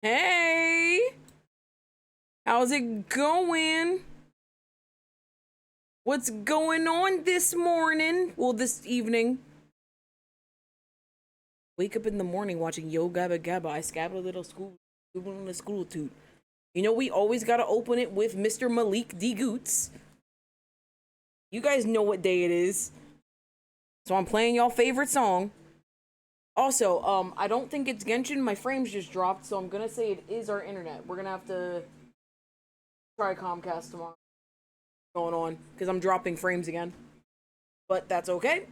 Hey, how's it going? What's going on this morning? Well, this evening. Wake up in the morning watching Yo Gabba Gabba. I scab a little school on the school toot. You know, we always gotta open it with Mr. Malik D. Goots. You guys know what day it is. So I'm playing y'all favorite song. Also, I don't think it's Genshin. My frames just dropped, so I'm gonna say it is our internet. We're gonna have to try Comcast tomorrow. Going on because I'm dropping frames again, but that's okay.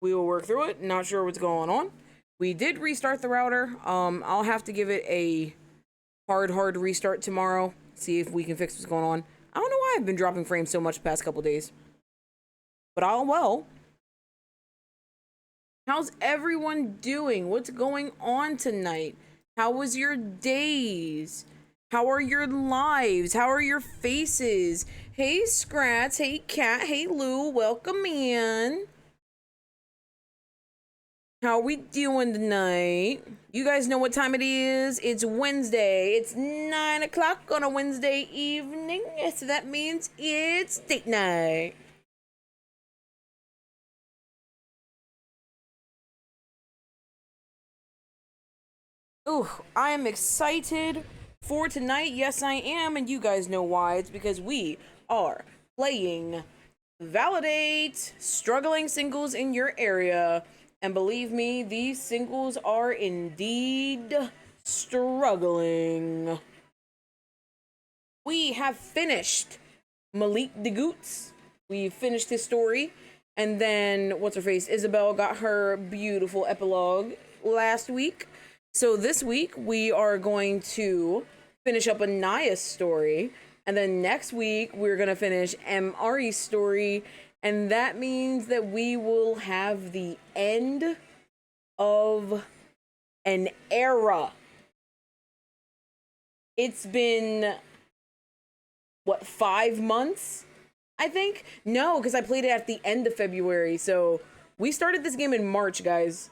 We will work through it. Not sure what's going on. We did restart the router. I'll have to give it a hard restart tomorrow. See if we can fix what's going on. I don't know why I've been dropping frames so much the past couple days, but I'll well. How's everyone doing? What's going on tonight? How was your days? How are your lives? How are your faces? Hey, Scrats. Hey, Cat. Hey, Lou. Welcome in. How are we doing tonight? You guys know what time it is. It's Wednesday. It's 9 o'clock on a Wednesday evening. So that means it's date night. Ooh, I am excited for tonight. Yes, I am, and you guys know why. It's because we are playing ValiDate, struggling singles in your area. And believe me, these singles are indeed struggling. We have finished Malik the Goots. We finished his story. And then, what's her face? Isabel got her beautiful epilogue last week. So this week, we are going to finish up Inaya's story. And then next week, we're going to finish Mari's story. And that means that we will have the end of an era. It's been, what, 5 months? I think? No, because I played it at the end of February. So we started this game in March, guys.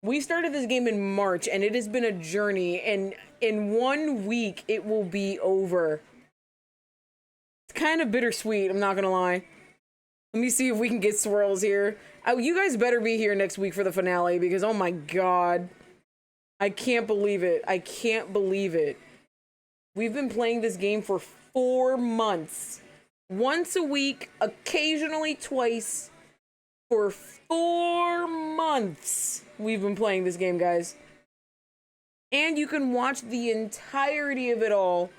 We started this game in March, and it has been a journey, and in 1 week, it will be over. It's kind of bittersweet, I'm not gonna lie. Let me see if we can get swirls here. Oh, you guys better be here next week for the finale, because oh my god. I can't believe it. I can't believe it. We've been playing this game for 4 months. Once a week, occasionally twice, for 4 months. We've been playing this game, guys. And you can watch the entirety of it all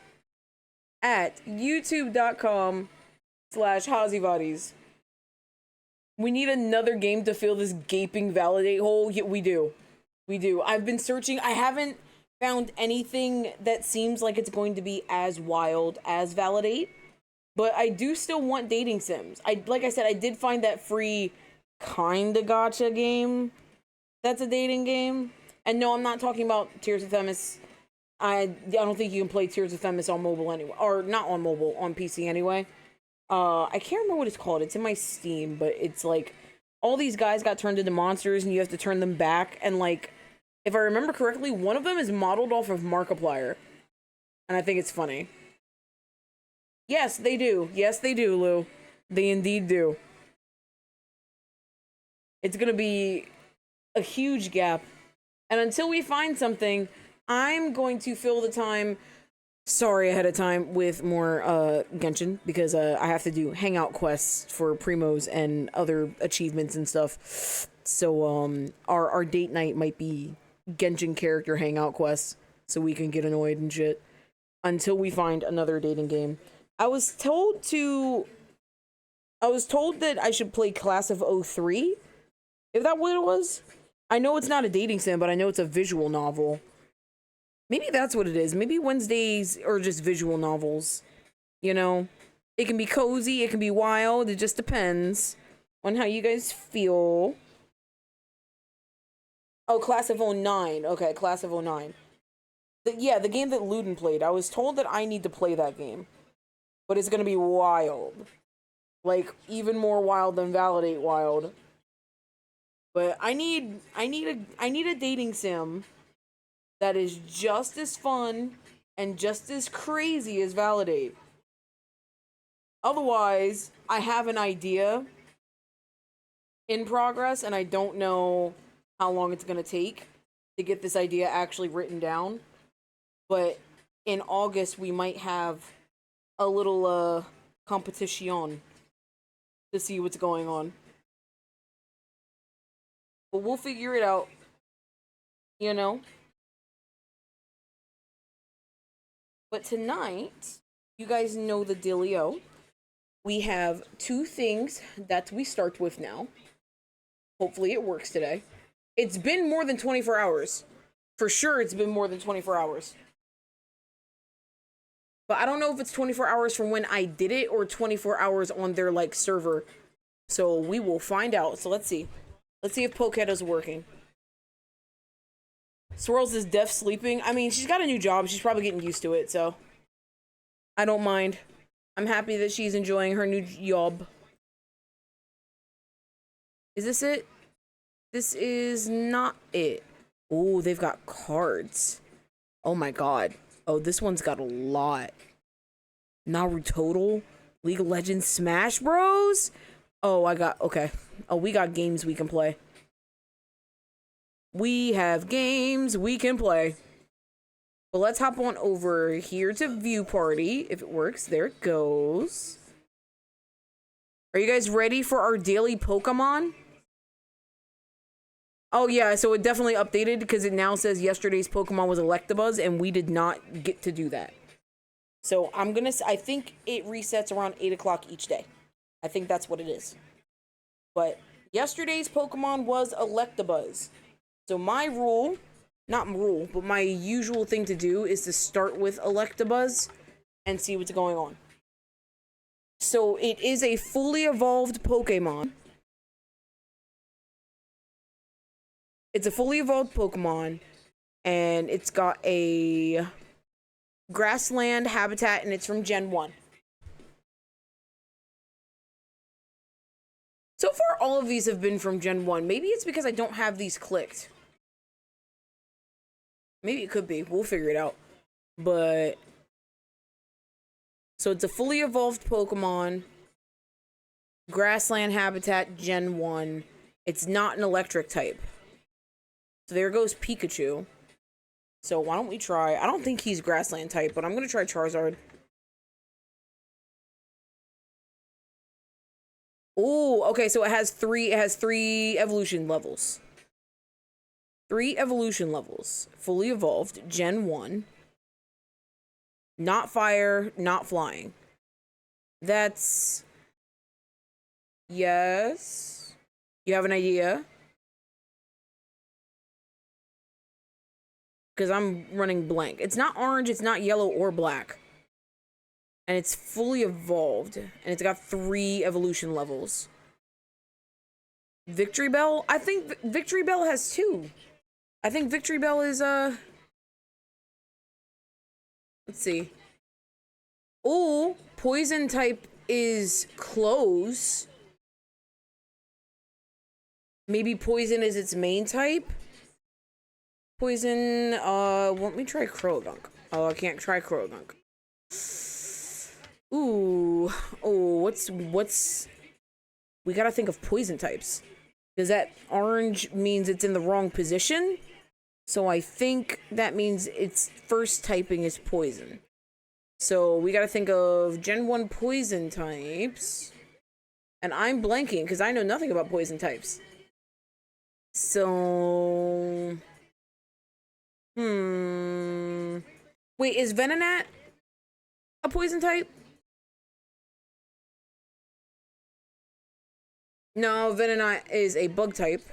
at youtube.com/HaziVoddies. We need another game to fill this gaping ValiDate hole. Yeah, we do. We do. I've been searching. I haven't found anything that seems like it's going to be as wild as ValiDate. But I do still want dating sims. Like I said, I did find that free kinda gotcha game that's a dating game. And no, I'm not talking about Tears of Themis. I don't think you can play Tears of Themis on mobile anyway. Or not on mobile, on PC anyway. I can't remember what it's called. It's in my Steam, but it's like all these guys got turned into monsters and you have to turn them back. And like, if I remember correctly, one of them is modeled off of Markiplier. And I think it's funny. Yes, they do. Yes, they do, Lou. They indeed do. It's gonna be a huge gap. And until we find something, I'm going to fill the time, sorry ahead of time, with more Genshin, because I have to do hangout quests for primos and other achievements and stuff. So our date night might be Genshin character hangout quests, so we can get annoyed and shit until we find another dating game. I was told that I should play Class of '03. If that what it was? I know it's not a dating sim, but I know it's a visual novel. Maybe that's what it is. Maybe Wednesdays are just visual novels. You know? It can be cozy, it can be wild, it just depends on how you guys feel. Oh, Class of '09. Okay, Class of '09. Yeah, the game that Luden played. I was told that I need to play that game. But it's gonna be wild. Like, even more wild than ValiDate wild. But I need a dating sim that is just as fun and just as crazy as ValiDate. Otherwise, I have an idea in progress, and I don't know how long it's going to take to get this idea actually written down. But in August, we might have a little competition to see what's going on. But we'll figure it out, you know? But tonight, you guys know the dealio. We have 2 things that we start with now. Hopefully it works today. It's been more than 24 hours. For sure it's been more than 24 hours. But I don't know if it's 24 hours from when I did it or 24 hours on their, like, server. So we will find out. So let's see. Let's see if Poketta's working. Swirls is deaf sleeping. I mean, she's got a new job. She's probably getting used to it, so I don't mind. I'm happy that she's enjoying her new job. Is this it? This is not it. Oh, they've got cards. Oh my god. Oh, this one's got a lot. Naruto, League of Legends, Smash Bros. Oh, okay. Oh, we got games we can play. We have games we can play. But let's hop on over here to view party. If it works, there it goes. Are you guys ready for our daily Pokemon? Oh yeah, so it definitely updated because it now says yesterday's Pokemon was Electabuzz and we did not get to do that. So I think it resets around 8 o'clock each day. I think that's what it is. But yesterday's Pokemon was Electabuzz. So my my usual thing to do is to start with Electabuzz and see what's going on. So it is a fully evolved Pokemon. It's a fully evolved Pokemon, and it's got a grassland habitat, and it's from Gen 1. So far, all of these have been from Gen 1. Maybe it's because I don't have these clicked. Maybe it could be. We'll figure it out. But so it's a fully evolved Pokemon. Grassland habitat, Gen 1. It's not an electric type. So there goes Pikachu. So why don't we try... I don't think he's grassland type, but I'm going to try Charizard. Ooh, okay, so it has three evolution levels. 3 evolution levels. Fully evolved, Gen 1. Not fire, not flying. That's... Yes. You have an idea? Because I'm running blank. It's not orange, it's not yellow or black. And it's fully evolved. And it's got 3 evolution levels. Victory Bell? I think Victory Bell has 2. I think Victory Bell is, let's see. Ooh, poison type is close. Maybe poison is its main type? Poison, let me try Croagunk. Oh, I can't try Croagunk. Ooh, oh, what's... We gotta think of poison types. Because that orange means it's in the wrong position. So I think that means its first typing is poison. So we gotta think of Gen 1 poison types. And I'm blanking because I know nothing about poison types. So... Wait, is Venonat a poison type? No, Venonat is a bug type.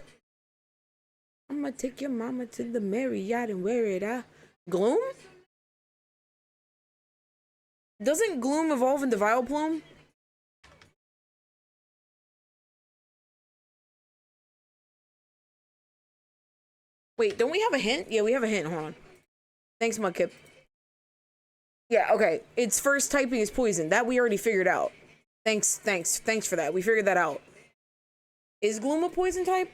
I'm gonna take your mama to the Marriott and wear it out. Gloom? Doesn't Gloom evolve into Vileplume? Wait, don't we have a hint? Yeah, we have a hint. Hold on. Thanks, Mudkip. Yeah, okay. Its first typing is poison. That we already figured out. Thanks for that. We figured that out. Is Gloom a poison type?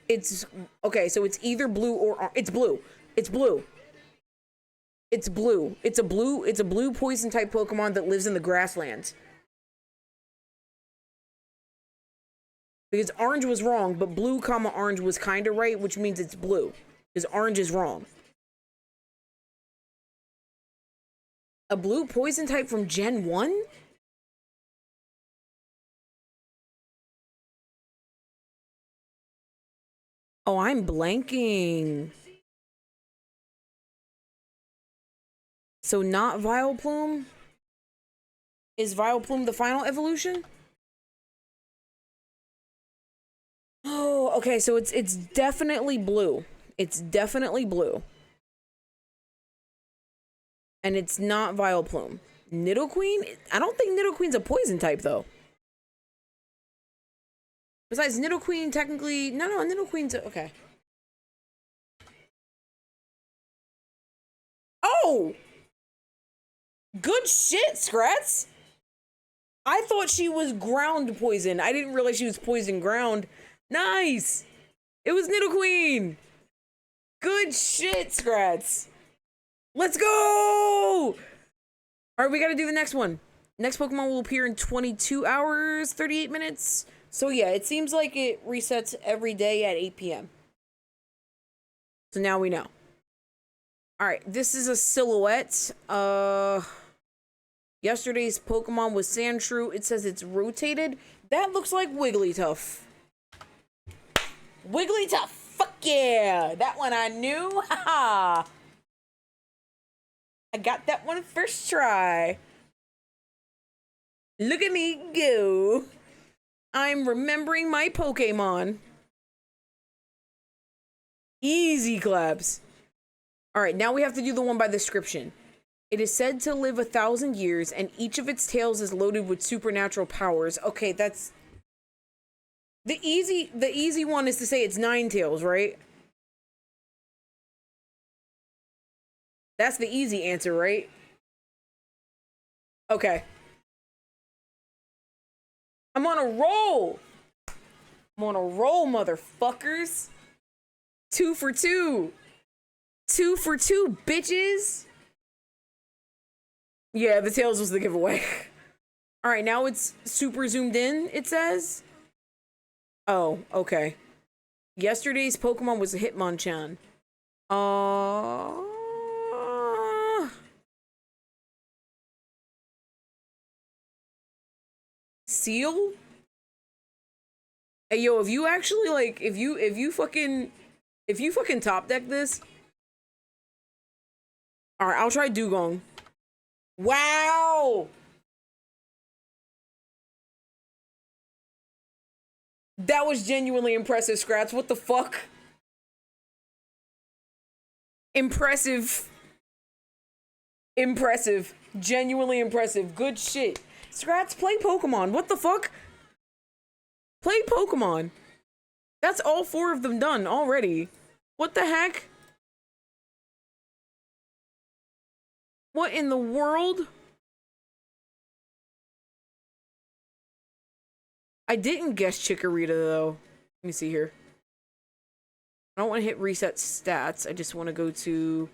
It's okay, so it's either blue or it's blue. It's blue. It's blue. It's a blue poison type Pokemon that lives in the grasslands. Because orange was wrong, but blue comma orange was kind of right, which means it's blue. Because orange is wrong. A blue poison type from Gen 1? Oh, I'm blanking. So not Vileplume? Is Vileplume the final evolution? Oh, okay, so it's definitely blue. It's definitely blue. And it's not Vileplume. Nidoqueen? I don't think Nidoqueen's a poison type, though. Besides, Nidoqueen technically... No, Nidoqueen's... Okay. Oh! Good shit, Scratz! I thought she was ground poison. I didn't realize she was poison ground. Nice! It was Nidoqueen! Good shit, Scratz! Let's go! Alright, we gotta do the next one. Next Pokemon will appear in 22 hours, 38 minutes. So yeah, it seems like it resets every day at 8 p.m. So now we know. Alright, this is a silhouette. Yesterday's Pokemon was Sandshrew. It says it's rotated. That looks like Wigglytuff. Wigglytuff! Fuck yeah! That one I knew. Haha! I got that one first try. Look at me go. I'm remembering my Pokemon. Easy claps. Alright, now we have to do the one by description. It is said to live 1,000 years, and each of its tails is loaded with supernatural powers. Okay, that's... The easy one is to say it's 9 tails, right? That's the easy answer, right? Okay. I'm on a roll! I'm on a roll, motherfuckers! 2 for 2! 2 for 2, bitches! Yeah, the tails was the giveaway. Alright, now it's super zoomed in, it says. Oh, okay. Yesterday's Pokemon was a Hitmonchan. Seal? Hey, yo, if you actually, like, if you fucking top deck this. Alright, I'll try Dugong. Wow! That was genuinely impressive, Scratch. What the fuck? Impressive. Impressive. Genuinely impressive. Good shit. Scratch, play Pokemon. What the fuck? Play Pokemon. That's all 4 of them done already. What the heck? What in the world? I didn't guess Chikorita, though. Let me see here. I don't want to hit reset stats. I just want to go to...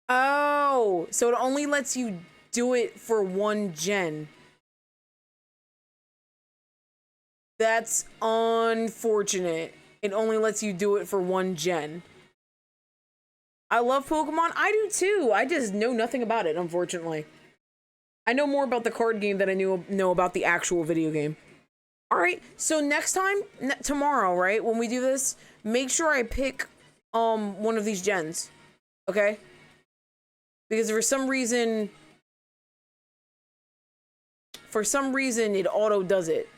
Oh! So it only lets you do it for 1 gen. That's unfortunate. It only lets you do it for 1 gen. I love Pokemon. I do too. I just know nothing about it, unfortunately. I know more about the card game than I know about the actual video game. Alright, so next time, tomorrow, right, when we do this, make sure I pick one of these gens. Okay? Because for some reason it auto does it.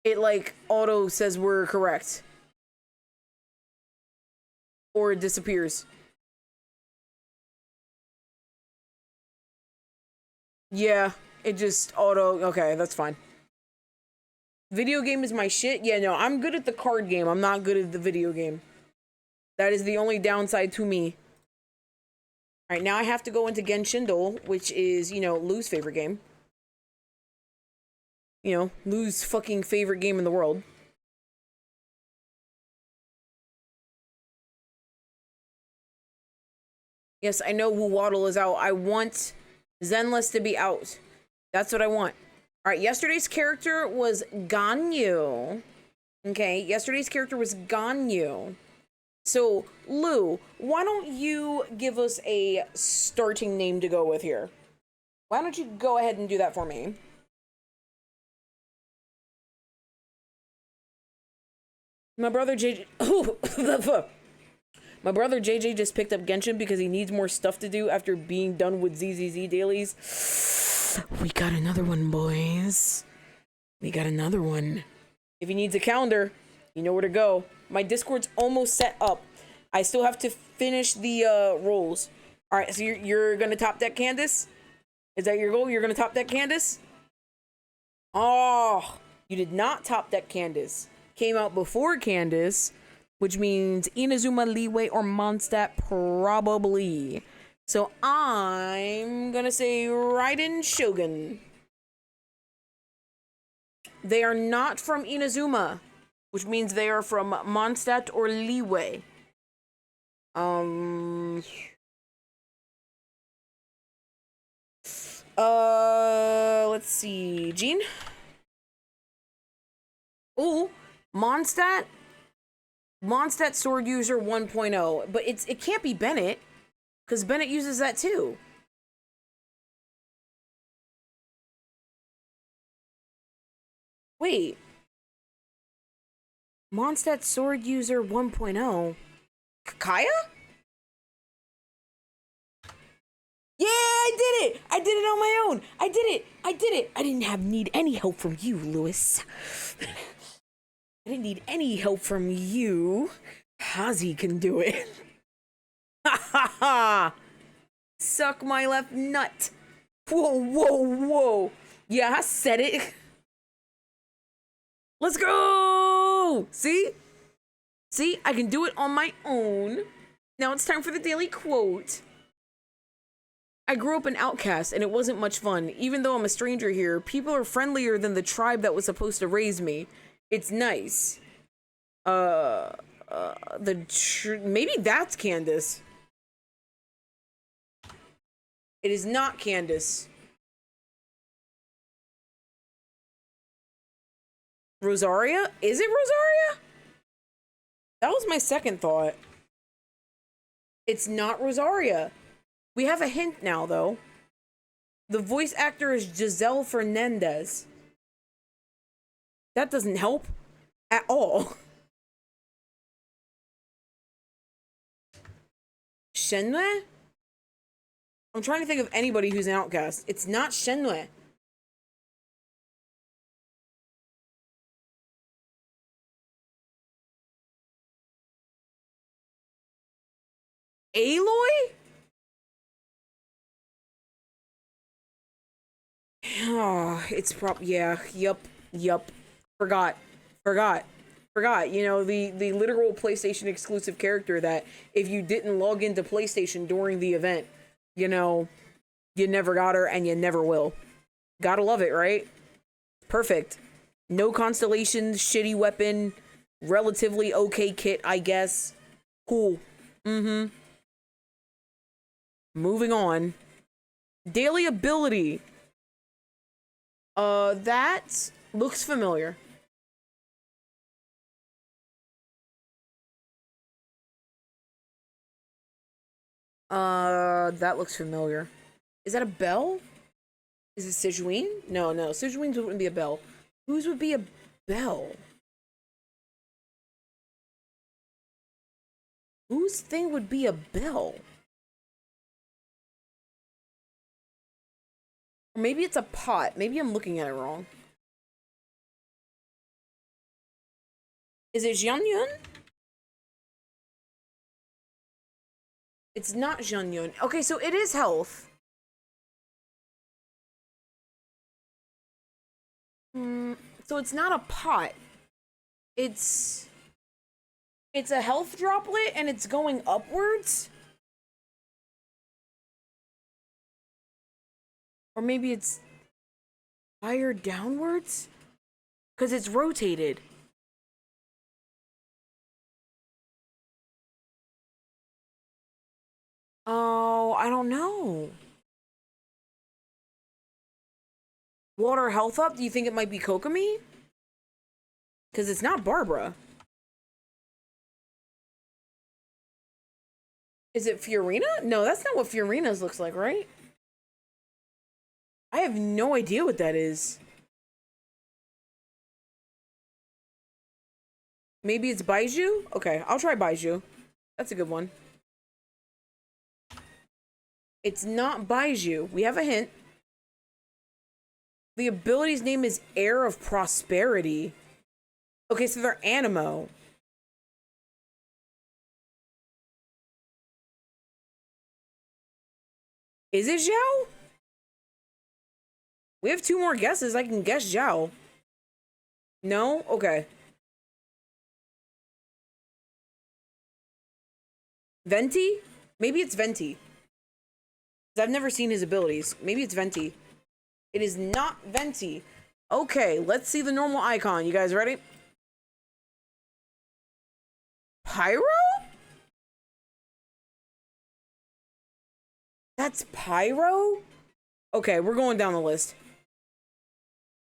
It like auto says we're correct. Or it disappears. Yeah, it just auto... Okay, that's fine. Video game is my shit? Yeah, no, I'm good at the card game. I'm not good at the video game. That is the only downside to me. Alright, now I have to go into Genshin, which is, you know, Lou's favorite game. You know, Lou's fucking favorite game in the world. Yes, I know Waddle is out. I want Zenless to be out. That's what I want. All right, yesterday's character was Ganyu. Okay, yesterday's character was Ganyu. So, Lou, why don't you give us a starting name to go with here? Why don't you go ahead and do that for me? My brother JJ. My brother JJ just picked up Genshin because he needs more stuff to do after being done with ZZZ dailies. We got another one, boys. We got another one. If he needs a calendar, you know where to go. My Discord's almost set up. I still have to finish the roles. All right, so you're gonna top deck Candace? Is that your goal? You're gonna top deck Candace? Oh, you did not top deck Candace. Came out before Candace, which means Inazuma, Leeway, or Mondstadt probably. So I'm gonna say Raiden Shogun. They are not from Inazuma, which means they are from Mondstadt or Leeway. Let's see. Jean? Ooh, Mondstadt Sword User 1.0, but it can't be Bennett, because Bennett uses that too. Wait. Mondstadt Sword User 1.0? Kaya? Yeah, I did it! I did it on my own! I did it! I didn't need any help from you, Lewis. I didn't need any help from you. Hazi can do it. Ha ha ha! Suck my left nut. Whoa, whoa, whoa. Yeah, I said it. Let's go! See? See, I can do it on my own. Now it's time for the daily quote. I grew up an outcast and it wasn't much fun. Even though I'm a stranger here, people are friendlier than the tribe that was supposed to raise me. It's nice. Maybe that's Candace. It is not Candace. Rosaria? Is it Rosaria? That was my second thought. It's not Rosaria. We have a hint now, though. The voice actor is Giselle Fernandez. That doesn't help at all. Shenmue? I'm trying to think of anybody who's an outcast. It's not Shenmue. Aloy? Oh, it's yeah, yup. Forgot. You know, the literal PlayStation exclusive character that if you didn't log into PlayStation during the event, you know, you never got her and you never will. Gotta love it, right? Perfect. No constellations, shitty weapon, relatively okay kit, I guess. Cool. Moving on. Daily ability. That looks familiar. That looks familiar. Is that a bell? Is it Sijuin? No, Sijuin's wouldn't be a bell. Whose would be a bell? Whose thing would be a bell? Or maybe it's a pot. Maybe I'm looking at it wrong. Is it Jianyun? It's not Jianyun. Okay, so it is health. So it's not a pot. It's a health droplet and it's going upwards? Or maybe it's... Fire downwards? Because it's rotated. Oh, I don't know. Water health up? Do you think it might be Kokomi? Because it's not Barbara. Is it Fiorina? No, that's not what Fiorina's looks like, right? I have no idea what that is. Maybe it's Baiju? Okay, I'll try Baiju. That's a good one. It's not Baiju. We have a hint. The ability's name is Heir of Prosperity. Okay, so they're Animo. Is it Zhao? We have 2 more guesses. I can guess Zhao. No? Okay. Venti? Maybe it's Venti. I've never seen his abilities. Maybe it's Venti. It is not Venti. Okay, let's see the normal icon. You guys ready? Pyro? That's Pyro? Okay, we're going down the list.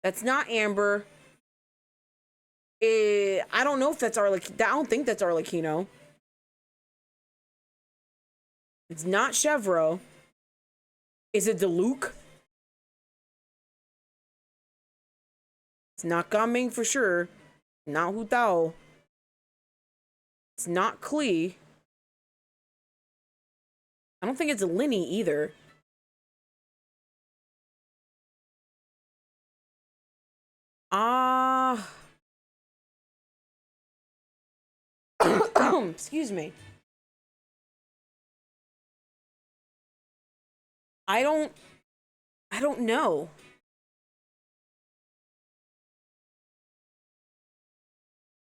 That's not Amber. I don't know if that's Arlecchino. I don't think that's Arlecchino. It's not Chevro. Is it Diluc? It's not Gaming for sure. Not Hu Tao. It's not Klee. I don't think it's Linny either. Excuse me. I don't know.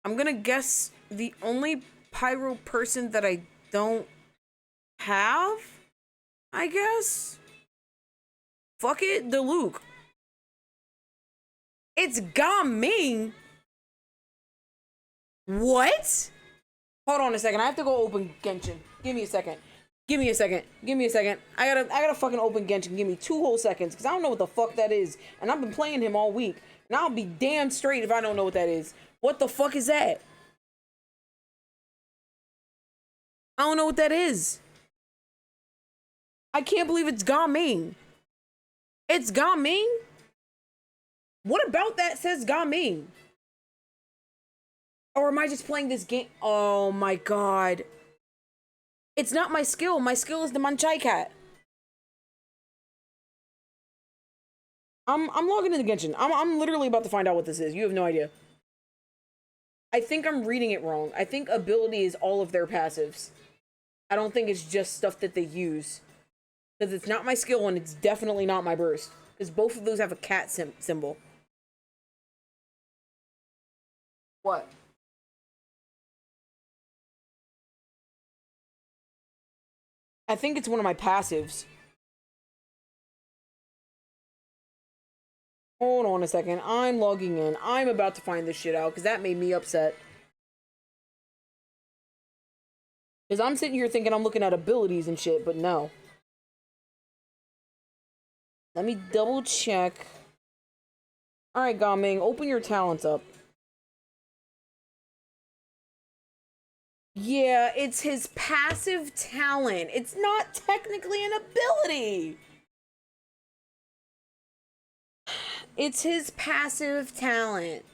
I'm gonna guess the only Pyro person that I don't have, I guess. Fuck it, Diluc. It's Gaming. What? Hold on a second. I have to go open Genshin. Give me a second. Give me a second. Give me a second. I gotta fucking open Genshin. Give me 2 whole seconds, because I don't know what the fuck that is. And I've been playing him all week. And I'll be damn straight if I don't know what that is. What the fuck is that? I don't know what that is. I can't believe it's Gaming. It's Gaming? What about that says Gaming? Or am I just playing this game? Oh my god. It's not my skill. My skill is the Manchai Cat. I'm logging into Genshin. I'm literally about to find out what this is. You have no idea. I think I'm reading it wrong. I think ability is all of their passives. I don't think it's just stuff that they use. Because it's not my skill and it's definitely not my burst. Because both of those have a cat symbol. What? I think it's one of my passives. Hold on a second. I'm logging in. I'm about to find this shit out because that made me upset. Because I'm sitting here thinking I'm looking at abilities and shit, but no. Let me double check. Alright, Gaming, open your talents up. Yeah, it's his passive talent. It's not technically an ability. It's his passive talent.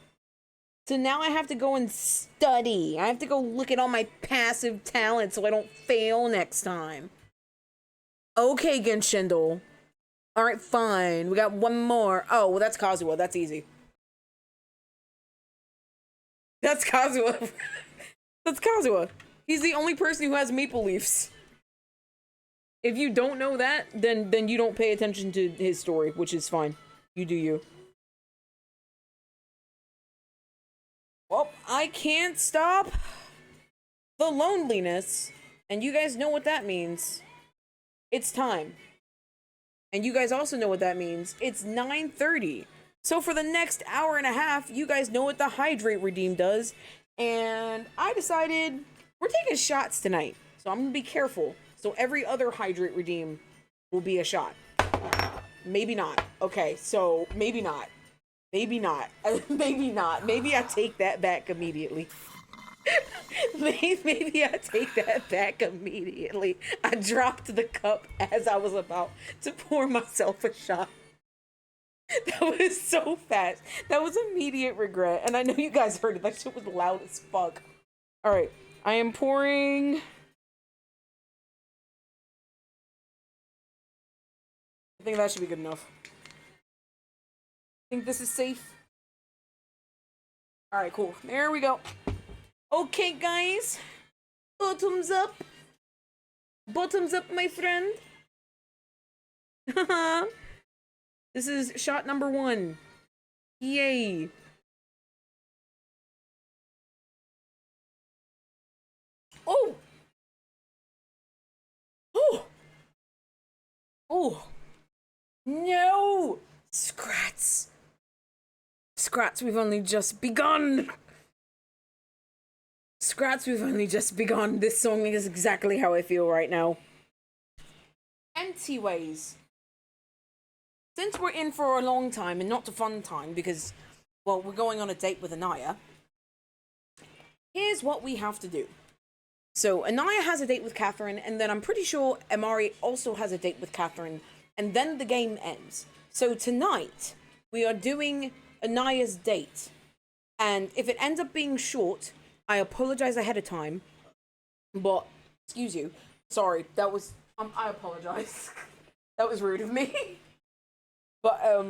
So now I have to go and study. I have to go look at all my passive talents so I don't fail next time. Okay, Genshindle. Alright, fine. We got one more. Oh, well, that's Kazuha. That's easy. That's Kazuha. That's Kazuha. He's the only person who has maple leaves. If you don't know that, then you don't pay attention to his story, which is fine. You do you. Well, I can't stop the loneliness. And you guys know what that means. It's time. And you guys also know what that means. It's 9:30. So for the next hour and a half, you guys know what the hydrate redeem does. And I decided we're taking shots tonight. So I'm going to be careful. So every other hydrate redeem will be a shot. Maybe not. Okay, so maybe not. Maybe not. Maybe not. Maybe I take that back immediately. Maybe I take that back immediately. I dropped the cup as I was about to pour myself a shot. That was so fast. That was immediate regret. And I know you guys heard it. That shit was loud as fuck. Alright. I am pouring... I think that should be good enough. I think this is safe. Alright, cool. There we go. Okay, guys. Bottoms up. Bottoms up, my friend. Haha. This is shot number 1. Yay. Oh! Oh! Oh! No! Scrats! Scrats, we've only just begun! Scrats, we've only just begun. This song is exactly how I feel right now. Anyways. Since we're in for a long time and not a fun time because, well, we're going on a date with Inaya, here's what we have to do. So, Inaya has a date with Catherine, and then I'm pretty sure Amari also has a date with Catherine, and then the game ends. So tonight, we are doing Inaya's date. And if it ends up being short, I apologize ahead of time. But, excuse you. Sorry, that was, I apologize. That was rude of me. But,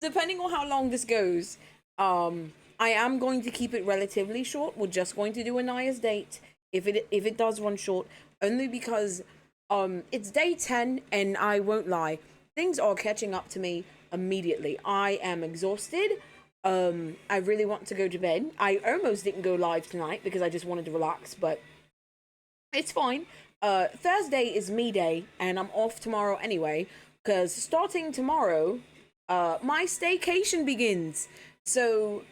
depending on how long this goes, I am going to keep it relatively short. We're just going to do Inaya's date. If it does run short, only because, it's day 10, and I won't lie, things are catching up to me immediately. I am exhausted. I really want to go to bed. I almost didn't go live tonight because I just wanted to relax, but it's fine. Thursday is me day, and I'm off tomorrow anyway. Because starting tomorrow, my staycation begins. So,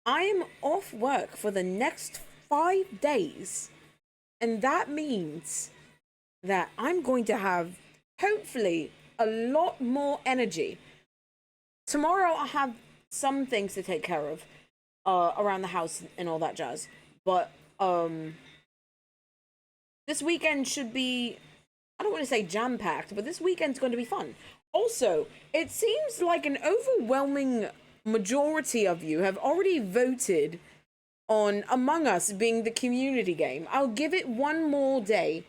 I am off work for the next 5 days. And that means that I'm going to have, hopefully, a lot more energy. Tomorrow, I have some things to take care of around the house and all that jazz. But, this weekend should be... I don't want to say jam-packed, but this weekend's going to be fun. Also, it seems like an overwhelming majority of you have already voted on Among Us being the community game. I'll give it one more day,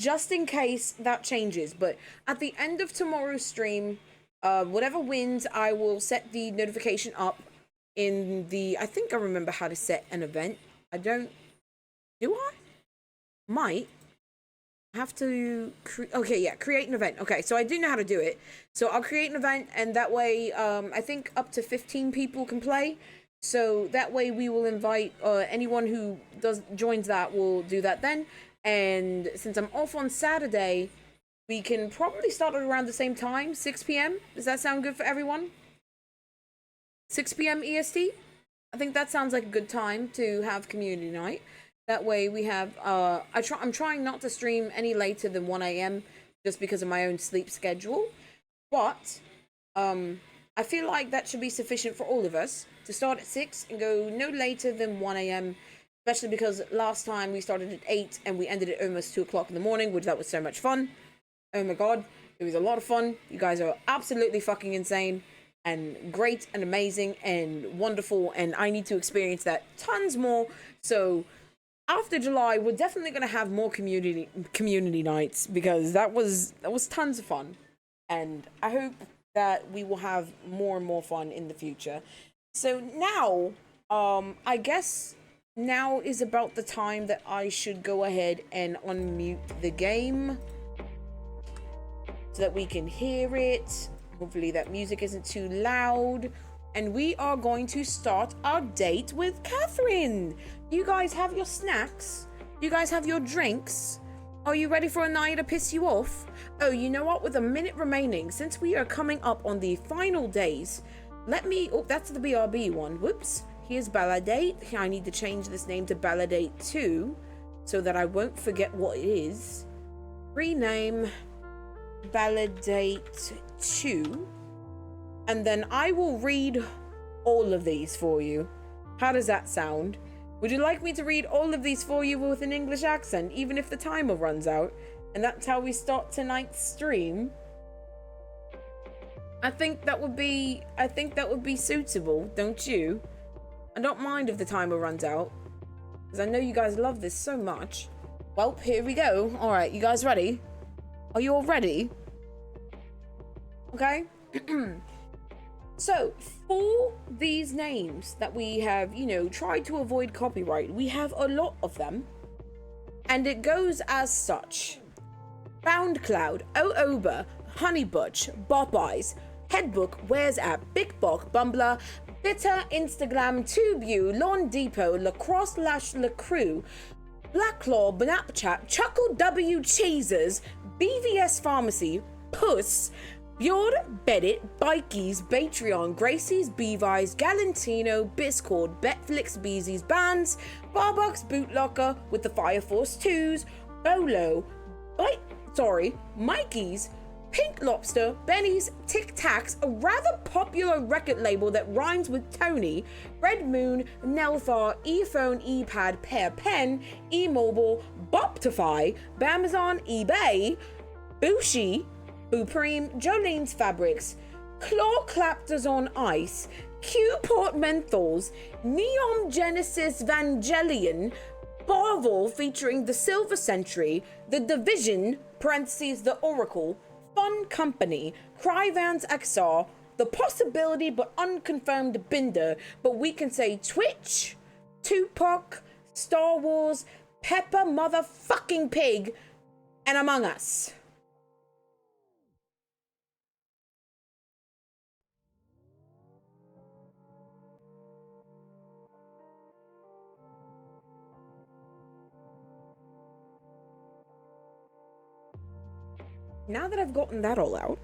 just in case that changes. But at the end of tomorrow's stream, whatever wins, I will set the notification up in the... I think I remember how to set an event. I don't... Do I? Might. Have to create an event. Okay, so I do know how to do it. So I'll create an event, and that way I think up to 15 people can play. So that way we will invite anyone who joins that will do that then. And since I'm off on Saturday, we can probably start at around the same time, 6 p.m. Does that sound good for everyone? 6 p.m. EST? I think that sounds like a good time to have community night. That way we have, I'm trying not to stream any later than 1 a.m. just because of my own sleep schedule. But, I feel like that should be sufficient for all of us to start at 6 and go no later than 1 a.m. Especially because last time we started at 8 and we ended at almost 2 o'clock in the morning, which that was so much fun. Oh my god, it was a lot of fun. You guys are absolutely fucking insane and great and amazing and wonderful, and I need to experience that tons more. So... after July, we're definitely going to have more community nights because that was tons of fun. And I hope that we will have more and more fun in the future. So now, I guess now is about the time that I should go ahead and unmute the game so that we can hear it. Hopefully that music isn't too loud. And we are going to start our date with Catherine. You guys have your snacks? You guys have your drinks? Are you ready for Inaya to piss you off? Oh, you know what? With a minute remaining, since we are coming up on the final days, let me... Oh, that's the BRB one. Whoops. Here's ValiDate. I need to change this name to ValiDate 2 so that I won't forget what it is. Rename ValiDate 2. And then I will read all of these for you. How does that sound? Would you like me to read all of these for you with an English accent, even if the timer runs out? And that's how we start tonight's stream. I think that would be suitable, don't you? I don't mind if the timer runs out, because I know you guys love this so much. Well, here we go. All right, you guys ready? Are you all ready? Okay. So, for these names that we have, you know, tried to avoid copyright, we have a lot of them. And it goes as such. Bound Cloud, Ooba, Honeybutch, Bop Eyes, Headbook, Where's App, Big Bok, Bumbler, Bitter, Instagram, Tubu, Lawn Depot, Lacrosse Lash Lacrew, Blacklaw, Snapchat, Chuckle W Cheeses, BVS Pharmacy, Puss, Bjord, Beddit, Bikies, Patreon, Gracie's, Beevies, Galantino, Biscord, Betflix, Beezy's, Bands, Barbucks, Bootlocker with the Fire Force 2s, Bolo, Mikey's, Pink Lobster, Benny's, Tic Tacs, a rather popular record label that rhymes with Tony, Red Moon, Nelthar, ePhone, ePad, Pear Pen, eMobile, Boptify, Bamazon, eBay, Bushi, Boopreem, Jolene's Fabrics, Claw Claptors on Ice, Q-Port Menthols, Neon Genesis Vangelion, Barvel featuring the Silver Century, The Division, parentheses The Oracle, Fun Company, Cryvans XR, The Possibility but Unconfirmed Binder, but we can say Twitch, Tupac, Star Wars, Peppa Motherfucking Pig, and Among Us. Now that I've gotten that all out,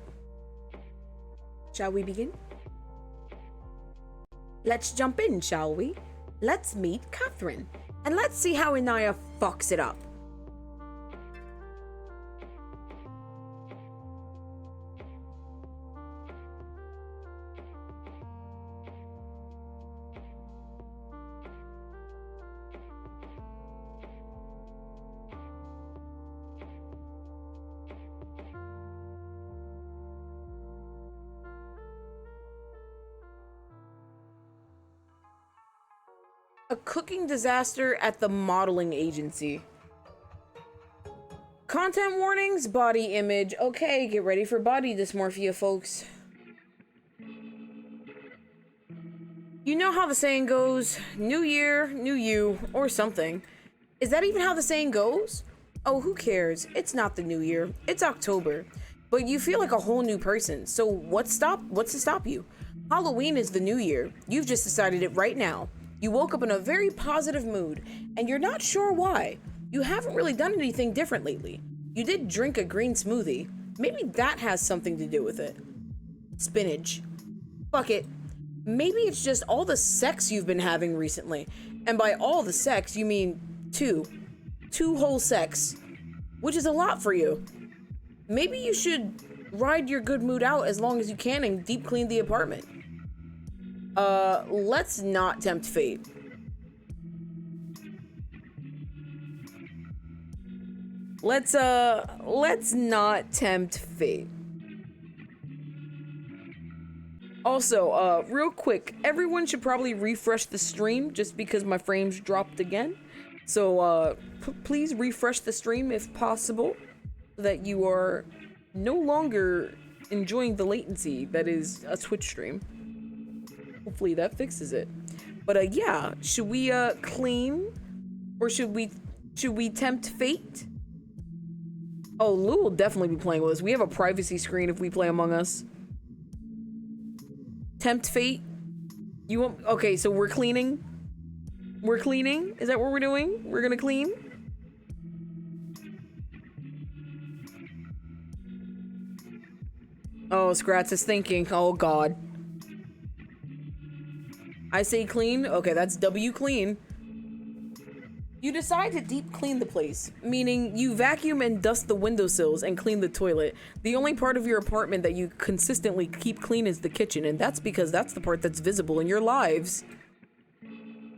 shall we begin? Let's jump in, shall we? Let's meet Catherine, and let's see how Inaya fucks it up. A cooking disaster at the modeling agency. Content warnings, body image. Okay, get ready for body dysmorphia, folks. You know how the saying goes, new year, new you, or something. Is that even how the saying goes? Oh, who cares? It's not the new year. It's October. But you feel like a whole new person. So what's to stop you? Halloween is the new year. You've just decided it right now. You woke up in a very positive mood, and you're not sure why. You haven't really done anything different lately. You did drink a green smoothie. Maybe that has something to do with it. Spinach. Fuck it. Maybe it's just all the sex you've been having recently. And by all the sex, you mean two. Two whole sex. Which is a lot for you. Maybe you should ride your good mood out as long as you can and deep clean the apartment. Let's not tempt fate. Let's not tempt fate. Also, real quick, everyone should probably refresh the stream just because my frames dropped again. So, please refresh the stream if possible, so that you are no longer enjoying the latency that is a Twitch stream. Hopefully that fixes it. But yeah, should we clean, or should we tempt fate? Oh, Lou will definitely be playing with us. We have a privacy screen if we play Among Us. Tempt fate? You want? Okay, so we're cleaning. We're cleaning? Is that what we're doing? We're gonna clean? Oh, Scratch is thinking. Oh, God. I say clean. Okay, that's W clean. You decide to deep clean the place, meaning you vacuum and dust the windowsills and clean the toilet. The only part of your apartment that you consistently keep clean is the kitchen, and that's because that's the part that's visible in your lives.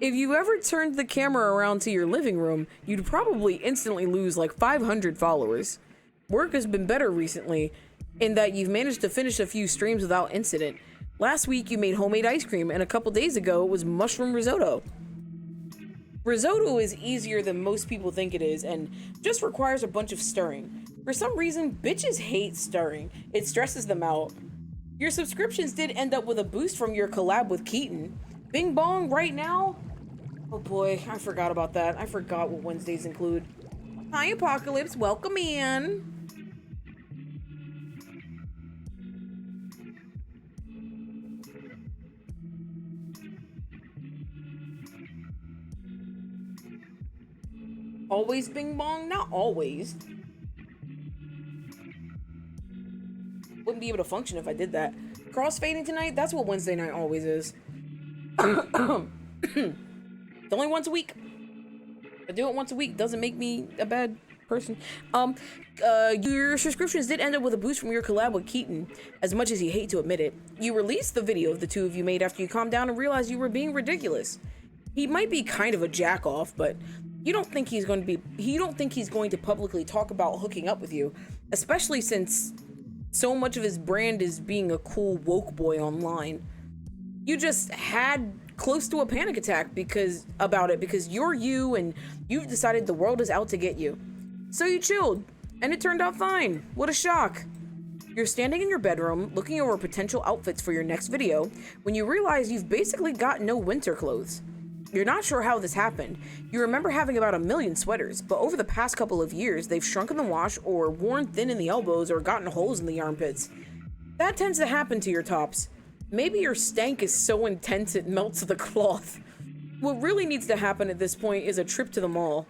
If you ever turned the camera around to your living room, you'd probably instantly lose like 500 followers. Work has been better recently, in that you've managed to finish a few streams without incident. Last week you made homemade ice cream, and a couple days ago it was mushroom risotto. Risotto is easier than most people think it is and just requires a bunch of stirring. For some reason, bitches hate stirring. It stresses them out. Your subscriptions did end up with a boost from your collab with Keaton. Bing bong right now? Oh boy, I forgot about that. I forgot what Wednesdays include. Hi Apocalypse, welcome in. Always bing bong? Not always. Wouldn't be able to function if I did that. Crossfading tonight? That's what Wednesday night always is. It's only once a week. I do it once a week. Doesn't make me a bad person. Your subscriptions did end up with a boost from your collab with Keaton, as much as you hate to admit it. You released the video of the two of you made after you calmed down and realized you were being ridiculous. He might be kind of a jack-off, but you don't think he's going to publicly talk about hooking up with you, especially since so much of his brand is being a cool woke boy online. You just had close to a panic attack because you're you and you've decided the world is out to get you. So you chilled, and it turned out fine. What a shock. You're standing in your bedroom looking over potential outfits for your next video when you realize you've basically got no winter clothes. You're not sure how this happened. You remember having about 1 million sweaters, but over the past couple of years, they've shrunk in the wash or worn thin in the elbows or gotten holes in the armpits. That tends to happen to your tops. Maybe your stank is so intense it melts the cloth. What really needs to happen at this point is a trip to the mall.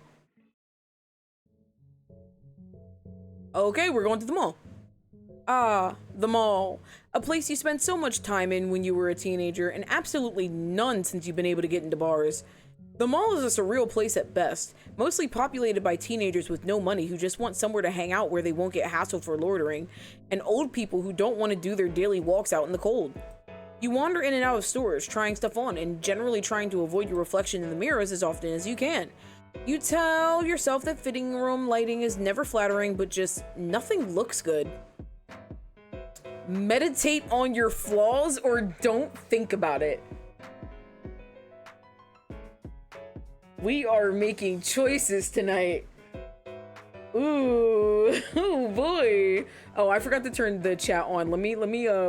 Okay, we're going to the mall. Ah, the mall. A place you spent so much time in when you were a teenager and absolutely none since you've been able to get into bars. The mall is a surreal place at best, mostly populated by teenagers with no money who just want somewhere to hang out where they won't get hassled for loitering, and old people who don't want to do their daily walks out in the cold. You wander in and out of stores, trying stuff on, and generally trying to avoid your reflection in the mirrors as often as you can. You tell yourself that fitting room lighting is never flattering, but just nothing looks good. Meditate on your flaws or don't think about it. We are making choices tonight. Ooh, oh boy. Oh, I forgot to turn the chat on. Let me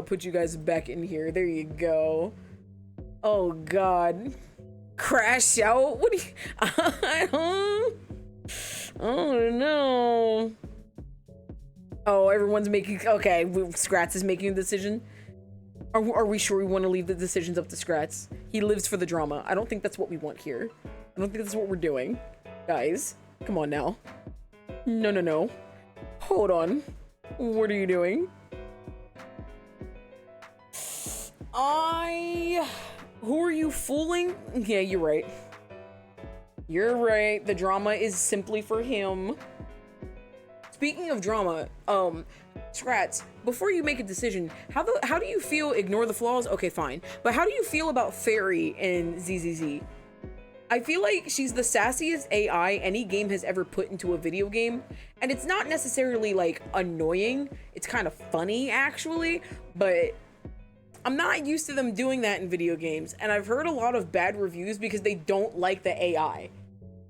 put you guys back in here. There you go. Oh god. Crash out? What do you Oh no. Oh, everyone's making okay, Scratz is making a decision. Are we sure we want to leave the decisions up to Scratz? He lives for the drama. I don't think that's what we want here. I don't think that's what we're doing. Guys, come on now. No. Hold on. What are you doing? Who are you fooling? Yeah, you're right. You're right. The drama is simply for him. Speaking of drama, Scratz, before you make a decision, how do you feel? Ignore the flaws? Okay, fine. But how do you feel about Fairy in ZZZ? I feel like she's the sassiest AI any game has ever put into a video game. And it's not necessarily like annoying. It's kind of funny actually, but I'm not used to them doing that in video games. And I've heard a lot of bad reviews because they don't like the AI.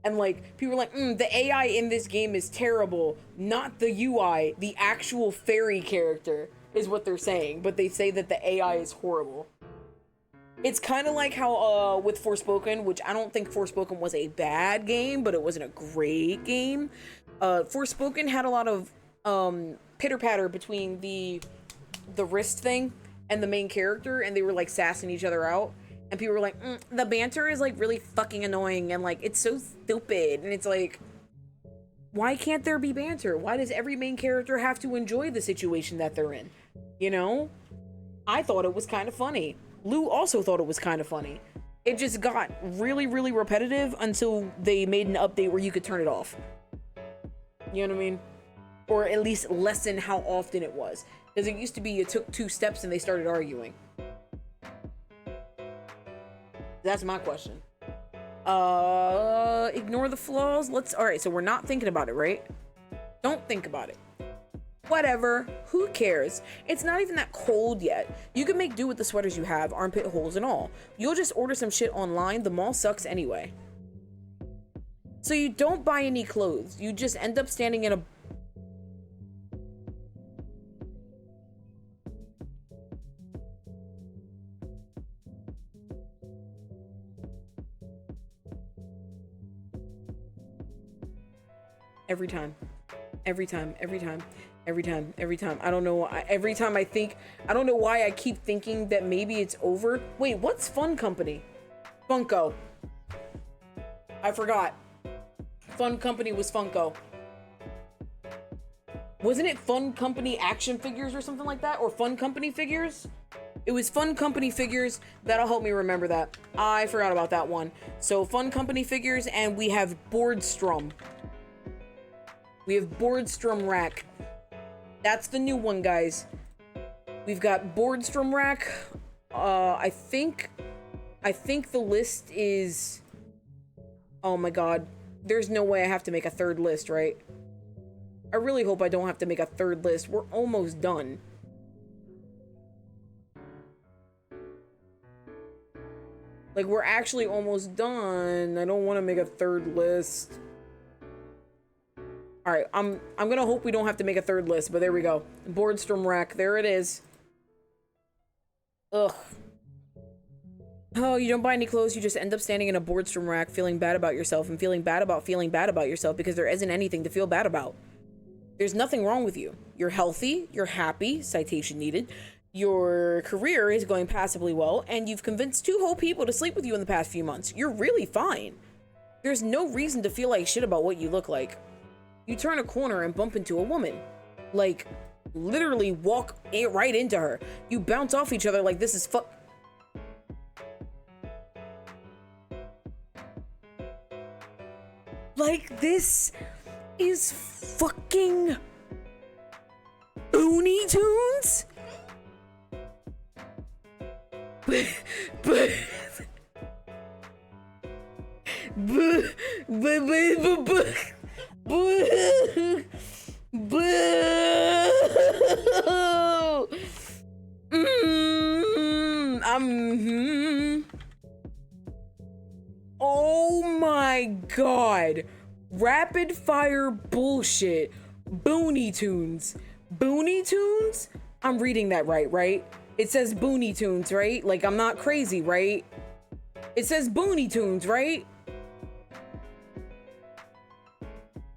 And like, people are like, the AI in this game is terrible. Not the UI, the actual Fairy character is what they're saying. But they say that the AI is horrible. It's kind of like how with Forspoken, which I don't think Forspoken was a bad game, but it wasn't a great game. Forspoken had a lot of pitter-patter between the wrist thing and the main character, and they were like sassing each other out. And people were like, the banter is like really fucking annoying, and like it's so stupid. And it's like, why can't there be banter? Why does every main character have to enjoy the situation that they're in? You know? I thought it was kind of funny. Lou also thought it was kind of funny. It just got really, really repetitive until they made an update where you could turn it off. You know what I mean? Or at least lessen how often it was. Because it used to be you took 2 steps and they started arguing. That's my question. Ignore the flaws. Alright, so we're not thinking about it, right? Don't think about it. Whatever, who cares? It's not even that cold yet. You can make do with the sweaters you have, armpit holes and all. You'll just order some shit online. The mall sucks anyway. So you don't buy any clothes. You just end up standing in a... Every time. Every time. Every time. Every time, every time. I don't know. Every time I think, I don't know why I keep thinking that maybe it's over. Wait, what's Fun Company? Funko. I forgot. Fun Company was Funko. Wasn't it Fun Company action figures or something like that? Or Fun Company figures? It was Fun Company figures. That'll help me remember that. I forgot about that one. So Fun Company figures, and we have Boardstrom. We have Boardstrom Rack. That's the new one, guys. We've got Boardstrom Rack. I think the list is... Oh my god. There's no way I have to make a 3rd list, right? I really hope I don't have to make a 3rd list. We're almost done. Like, we're actually almost done. I don't want to make a 3rd list. All right, I'm gonna hope we don't have to make a 3rd list, but there we go. Boardstrom Rack, there it is. Ugh. Oh, you don't buy any clothes, you just end up standing in a Boardstrom Rack feeling bad about yourself and feeling bad about yourself because there isn't anything to feel bad about. There's nothing wrong with you. You're healthy, you're happy, citation needed. Your career is going passably well, and you've convinced 2 whole people to sleep with you in the past few months. You're really fine. There's no reason to feel like shit about what you look like. You turn a corner and bump into a woman. Like, literally walk right into her. You bounce off each other like this is like, this is fucking Looney Tunes? Oh my god. Rapid fire bullshit. Booney Tunes. Booney Tunes? I'm reading that right? It says Booney Tunes, right? Like, I'm not crazy, right? It says Booney Tunes, right?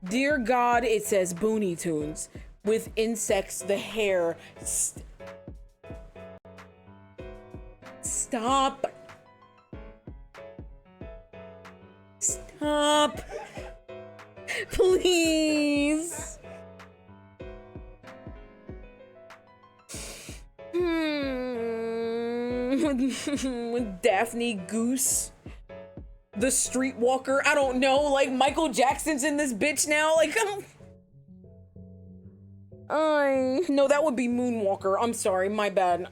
Dear God, it says Booney Tunes. With insects, the hair. Stop. Stop. Please. With Daphne Goose, the Streetwalker. I don't know, like Michael Jackson's in this bitch now. Like, no, that would be Moonwalker. I'm sorry, my bad.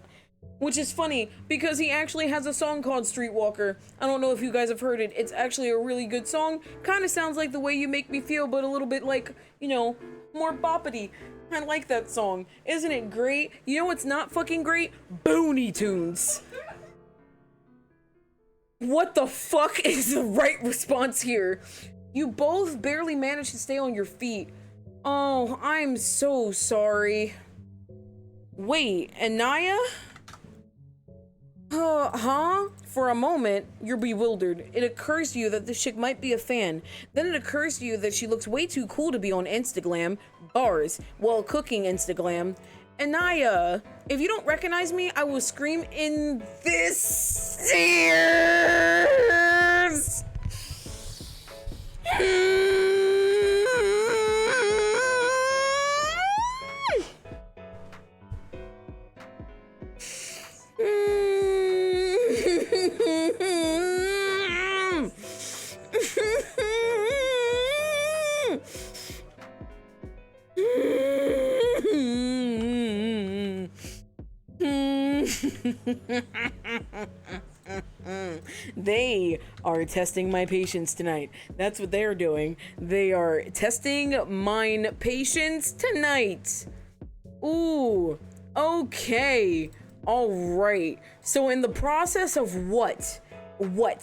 Which is funny because he actually has a song called Streetwalker. I don't know if you guys have heard it. It's actually a really good song. Kind of sounds like The Way You Make Me Feel, but a little bit like, you know, more boppity. I like that song. Isn't it great? You know what's not fucking great? Booney Tunes. What the fuck is the right response here? You both barely managed to stay on your feet. Oh, I'm so sorry. Wait, Inaya? Huh? For a moment, you're bewildered. It occurs to you that this chick might be a fan. Then it occurs to you that she looks way too cool to be on Instagram. Bars. While cooking Instagram. Inaya, if you don't recognize me, I will scream in this ears. They are testing my patience tonight. That's what they're doing. They are testing mine patience tonight. Ooh, okay. All right. So in the process of what?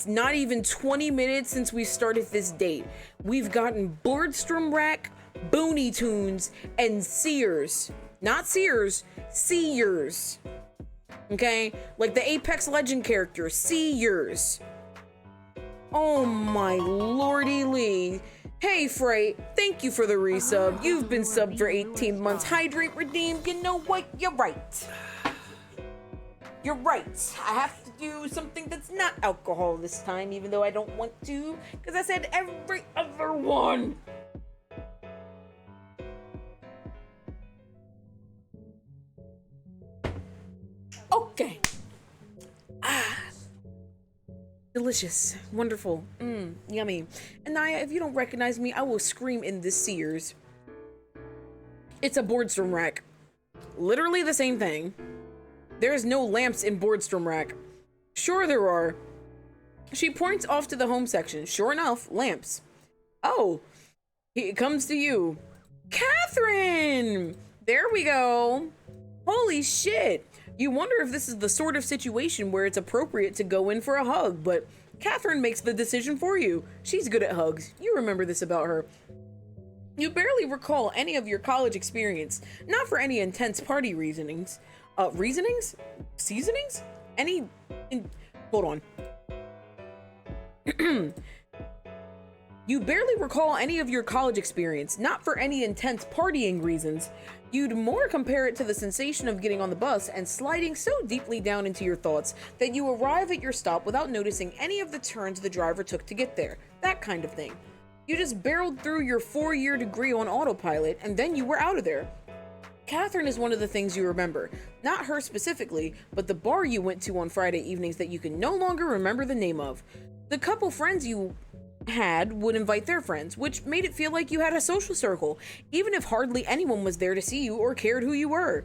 Not even 20 minutes since we started this date, we've gotten Boardstrom Rack, Booney Tunes, and Sears. Not Sears, Sears. Okay? Like the Apex Legend character, Sears. Oh my lordy Lee. Hey Frey, thank you for the resub. You've been subbed for 18 months. Hydrate, redeem. You know what? You're right. You're right. I have to do something that's not alcohol this time, even though I don't want to, because I said every other one. Okay. Delicious. Wonderful. Yummy. Inaya, if you don't recognize me, I will scream in this Sears. It's a Boardstrom Rack. Literally the same thing. There's no lamps in Boardstrom Rack. Sure there are. She points off to the home section. Sure enough, lamps. Oh, it comes to you. Catherine! There we go. Holy shit. You wonder if this is the sort of situation where it's appropriate to go in for a hug, but Catherine makes the decision for you. She's good at hugs. You remember this about her. You barely recall any of your college experience, not for any intense party reasonings. Reasonings? Seasonings? Hold on. You barely recall any of your college experience, not for any intense partying reasons. You'd more compare it to the sensation of getting on the bus and sliding so deeply down into your thoughts that you arrive at your stop without noticing any of the turns the driver took to get there. That kind of thing. You just barreled through your 4-year degree on autopilot and then you were out of there. Catherine is one of the things you remember. Not her specifically, but the bar you went to on Friday evenings that you can no longer remember the name of. The couple friends you had would invite their friends, which made it feel like you had a social circle, even if hardly anyone was there to see you or cared who you were.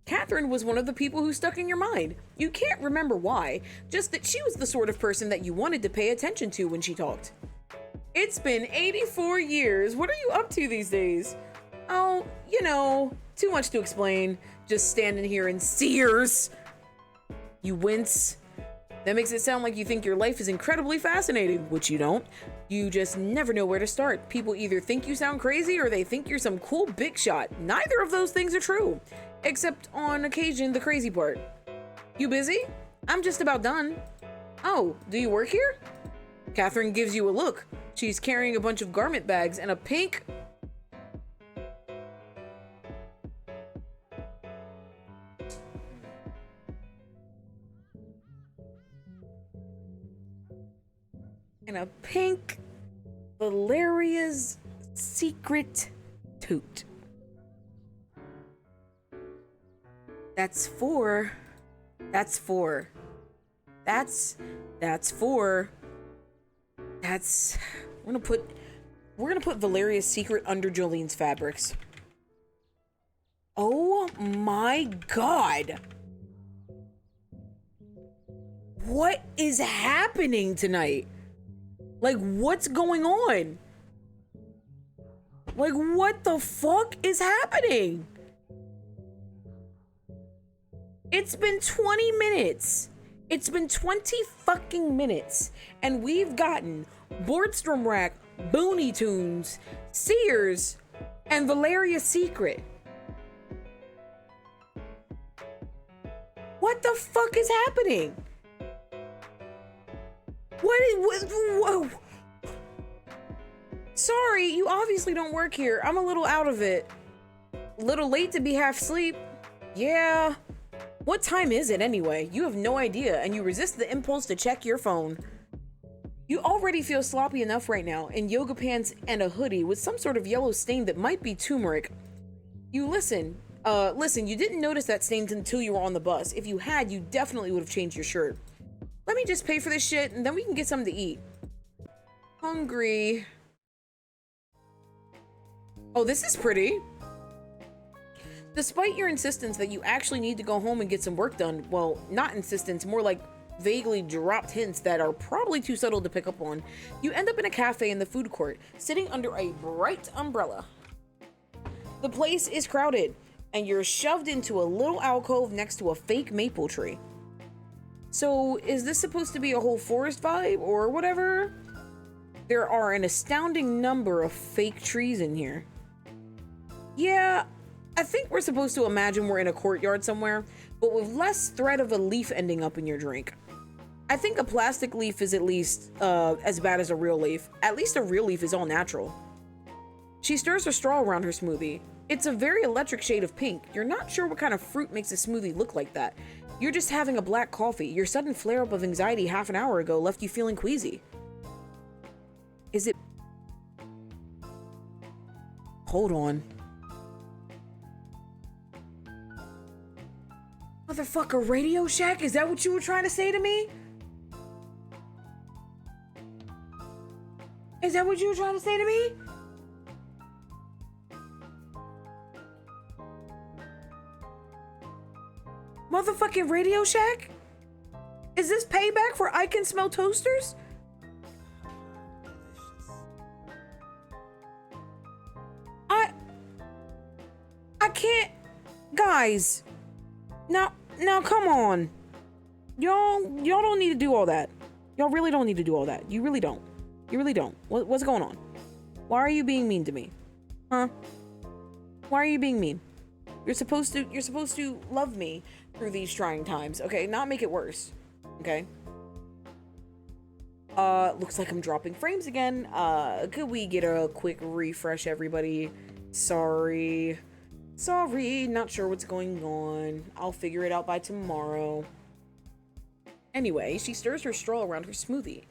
Catherine was one of the people who stuck in your mind. You can't remember why, just that she was the sort of person that you wanted to pay attention to when she talked. It's been 84 years. What are you up to these days? Oh, you know, too much to explain. Just standing here in Sears. You wince. That makes it sound like you think your life is incredibly fascinating, which you don't. You just never know where to start. People either think you sound crazy or they think you're some cool big shot. Neither of those things are true, except on occasion the crazy part. You busy? I'm just about done. Oh, do you work here? Catherine gives you a look. She's carrying a bunch of garment bags and a pink... Valeria's secret tote. That's for... We're gonna put Valeria's secret under Jolene's fabrics. Oh my god. What is happening tonight? Like, what's going on? Like, what the fuck is happening? It's been 20 minutes. It's been 20 fucking minutes. And we've gotten Boardstrom Rack, Booney Tunes, Sears, and Valeria's Secret. What the fuck is happening? Whoa. Sorry, you obviously don't work here. I'm a little out of it. A little late to be half asleep. Yeah. What time is it anyway? You have no idea, and you resist the impulse to check your phone. You already feel sloppy enough right now, in yoga pants and a hoodie with some sort of yellow stain that might be turmeric. You listen, you didn't notice that stain until you were on the bus. If you had, you definitely would have changed your shirt. Let me just pay for this shit, and then we can get something to eat. Hungry. Oh, this is pretty. Despite your insistence that you actually need to go home and get some work done, well, not insistence, more like vaguely dropped hints that are probably too subtle to pick up on, you end up in a cafe in the food court, sitting under a bright umbrella. The place is crowded, and you're shoved into a little alcove next to a fake maple tree. So, is this supposed to be a whole forest vibe, or whatever? There are an astounding number of fake trees in here. Yeah, I think we're supposed to imagine we're in a courtyard somewhere, but with less threat of a leaf ending up in your drink. I think a plastic leaf is at least as bad as a real leaf. At least a real leaf is all natural. She stirs her straw around her smoothie. It's a very electric shade of pink. You're not sure what kind of fruit makes a smoothie look like that. You're just having a black coffee. Your sudden flare-up of anxiety half an hour ago left you feeling queasy. Is it... Hold on. Motherfucker, Radio Shack? Is that what you were trying to say to me? Is that what you were trying to say to me? Motherfucking Radio Shack? Is this payback for I Can Smell Toasters? I can't... Guys. Now, come on. Y'all don't need to do all that. Y'all really don't need to do all that. You really don't. You really don't. What's going on? Why are you being mean to me? Huh? Why are you being mean? You're supposed to love me through these trying times, okay? Not make it worse, okay? Looks like I'm dropping frames again. Could we get a quick refresh, everybody? Sorry, not sure what's going on. I'll figure it out by tomorrow. Anyway, she stirs her straw around her smoothie.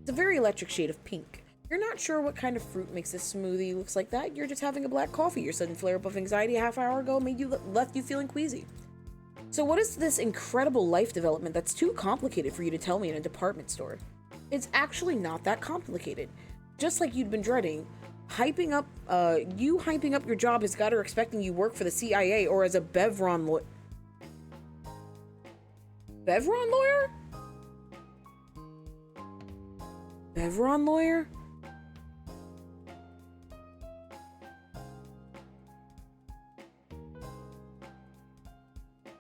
It's a very electric shade of pink. You're not sure what kind of fruit makes this smoothie looks like that. You're just having a black coffee. Your sudden flare-up of anxiety a half hour ago left you feeling queasy. So what is this incredible life development that's too complicated for you to tell me in a department store? It's actually not that complicated. Just like you'd been dreading, hyping up your job has got her expecting you work for the CIA or as a Bevron lawyer. Bevron lawyer? Bevron lawyer?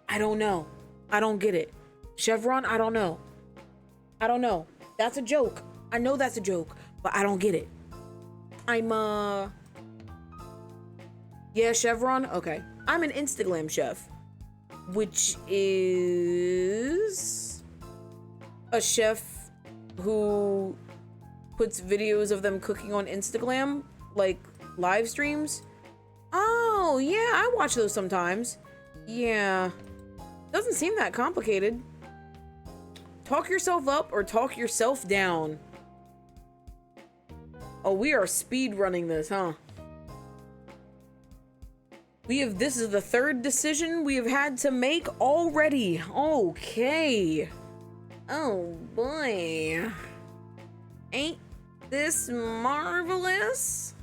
I don't know. I don't get it. Chevron? I don't know. I don't know. That's a joke. I know that's a joke, but I don't get it. Yeah, Chevron? Okay. I'm an Instagram chef, which is a chef who puts videos of them cooking on Instagram, like live streams. Oh, yeah, I watch those sometimes. Yeah. Doesn't seem that complicated. Talk yourself up or talk yourself down. Oh, we are speed running this, huh? This is the third decision we have had to make already. Okay. Oh boy. Ain't this marvelous?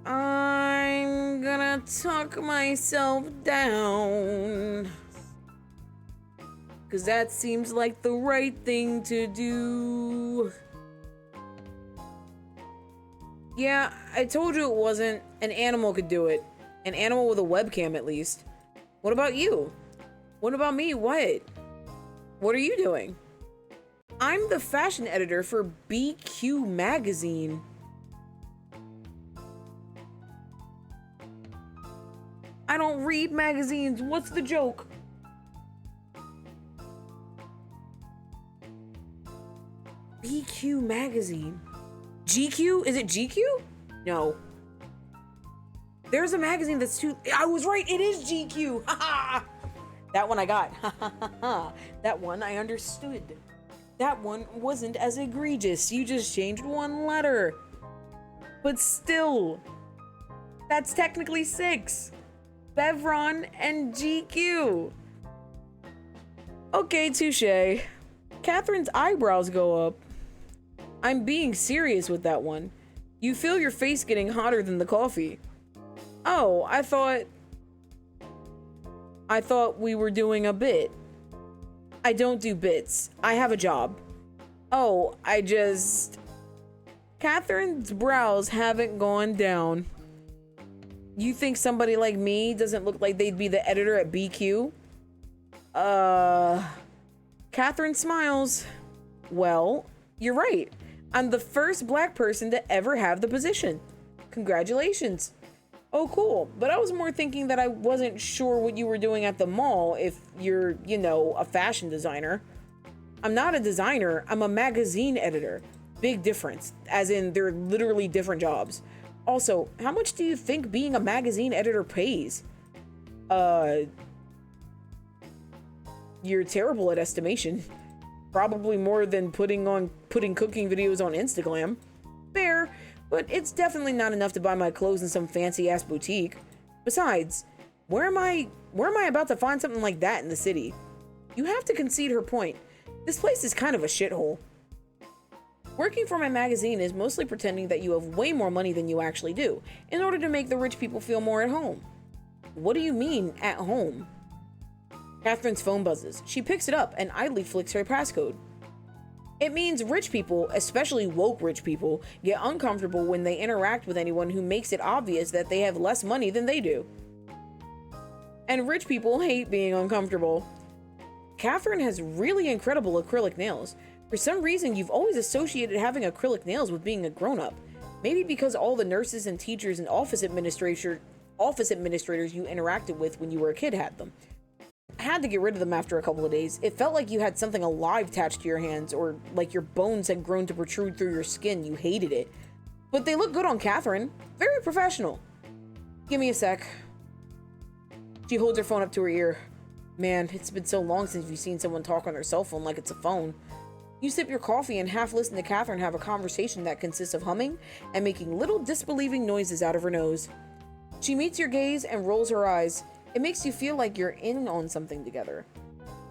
I'm gonna tuck myself down. 'Cause that seems like the right thing to do. Yeah, I told you it wasn't. An animal could do it. An animal with a webcam, at least. What about you? What about me? What? What are you doing? I'm the fashion editor for BQ magazine. I don't read magazines. What's the joke? BQ magazine. GQ? Is it GQ? No. There's a magazine that's too... I was right. It is GQ. That one I got. That one I understood. That one wasn't as egregious. You just changed one letter. But still, that's technically 6. Bevron and GQ. Okay, touche. Catherine's eyebrows go up. I'm being serious with that one. You feel your face getting hotter than the coffee. Oh, I thought we were doing a bit. I don't do bits. I have a job. Oh, Catherine's brows haven't gone down. You think somebody like me doesn't look like they'd be the editor at BQ? Catherine smiles. Well, you're right. I'm the first black person to ever have the position. Congratulations. Oh, cool. But I was more thinking that I wasn't sure what you were doing at the mall if you're, you know, a fashion designer. I'm not a designer. I'm a magazine editor. Big difference. As in, they're literally different jobs. Also, how much do you think being a magazine editor pays? You're terrible at estimation. Probably more than putting cooking videos on Instagram. Fair, but it's definitely not enough to buy my clothes in some fancy ass boutique. Besides, where am I about to find something like that in the city? You have to concede her point. This place is kind of a shithole. Working for my magazine is mostly pretending that you have way more money than you actually do, in order to make the rich people feel more at home. What do you mean, at home? Catherine's phone buzzes. She picks it up and idly flicks her passcode. It means rich people, especially woke rich people, get uncomfortable when they interact with anyone who makes it obvious that they have less money than they do. And rich people hate being uncomfortable. Catherine has really incredible acrylic nails. For some reason, you've always associated having acrylic nails with being a grown-up. Maybe because all the nurses and teachers and office administrators you interacted with when you were a kid had them. I had to get rid of them after a couple of days. It felt like you had something alive attached to your hands, or like your bones had grown to protrude through your skin. You hated it. But they look good on Catherine. Very professional. Give me a sec. She holds her phone up to her ear. Man, it's been so long since you've seen someone talk on their cell phone like it's a phone. You sip your coffee and half listen to Catherine have a conversation that consists of humming and making little disbelieving noises out of her nose. She meets your gaze and rolls her eyes. It makes you feel like you're in on something together.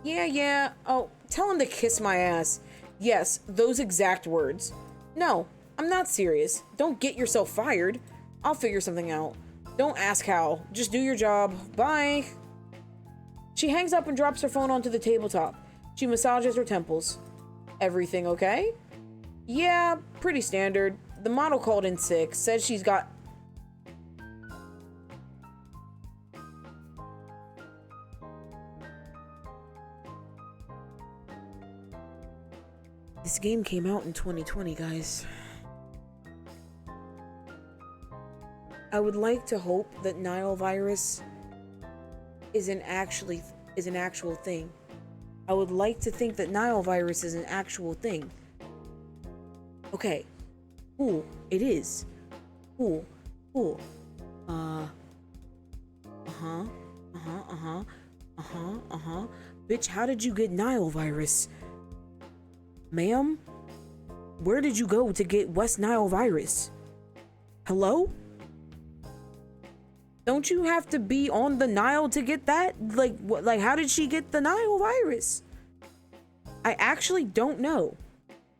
Yeah. Oh, tell him to kiss my ass. Yes, those exact words. No, I'm not serious. Don't get yourself fired. I'll figure something out. Don't ask how. Just do your job. Bye. She hangs up and drops her phone onto the tabletop. She massages her temples. Everything okay? Yeah, pretty standard. The model called in sick, says she's got... This game came out in 2020, guys. I would like to hope that Nile virus is an actual thing. I would like to think that Nile virus is an actual thing. Okay. Cool. It is. Cool. Bitch, how did you get Nile virus? Ma'am? Where did you go to get West Nile virus? Hello? Don't you have to be on the Nile to get that? Like, what? Like, how did she get the Nile virus? I actually don't know.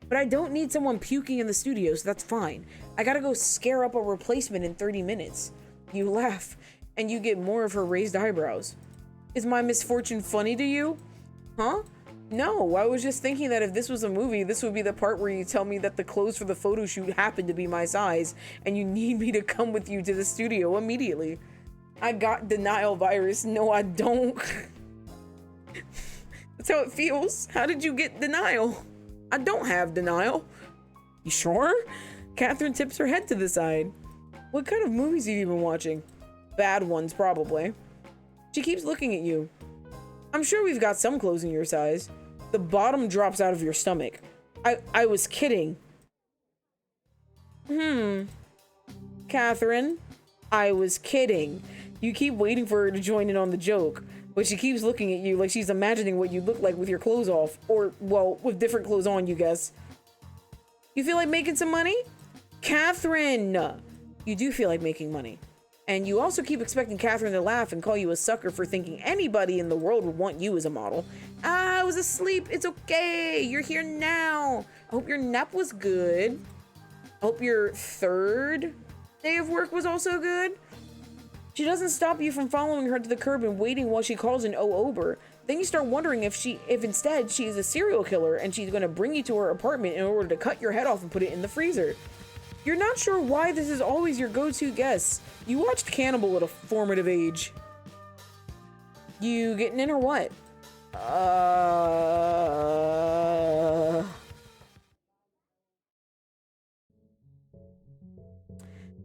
But I don't need someone puking in the studio, so that's fine. I gotta go scare up a replacement in 30 minutes. You laugh, and you get more of her raised eyebrows. Is my misfortune funny to you? Huh? No, I was just thinking that if this was a movie, this would be the part where you tell me that the clothes for the photo shoot happen to be my size, and you need me to come with you to the studio immediately. I got denial virus. No, I don't. That's how it feels. How did you get denial? I don't have denial. You sure? Catherine tips her head to the side. What kind of movies have you been watching? Bad ones, probably. She keeps looking at you. I'm sure we've got some clothes in your size. The bottom drops out of your stomach. I was kidding. Catherine, I was kidding. You keep waiting for her to join in on the joke, but she keeps looking at you like she's imagining what you look like with your clothes off, or, well, with different clothes on, you guess. You feel like making some money? Catherine! You do feel like making money. And you also keep expecting Catherine to laugh and call you a sucker for thinking anybody in the world would want you as a model. I was asleep. It's okay. You're here now. I hope your nap was good. Hope your third day of work was also good. She doesn't stop you from following her to the curb and waiting while she calls an Uber. Then you start wondering if instead she is a serial killer and she's going to bring you to her apartment in order to cut your head off and put it in the freezer. You're not sure why this is always your go-to guess. You watched Cannibal at a formative age. You getting in or what?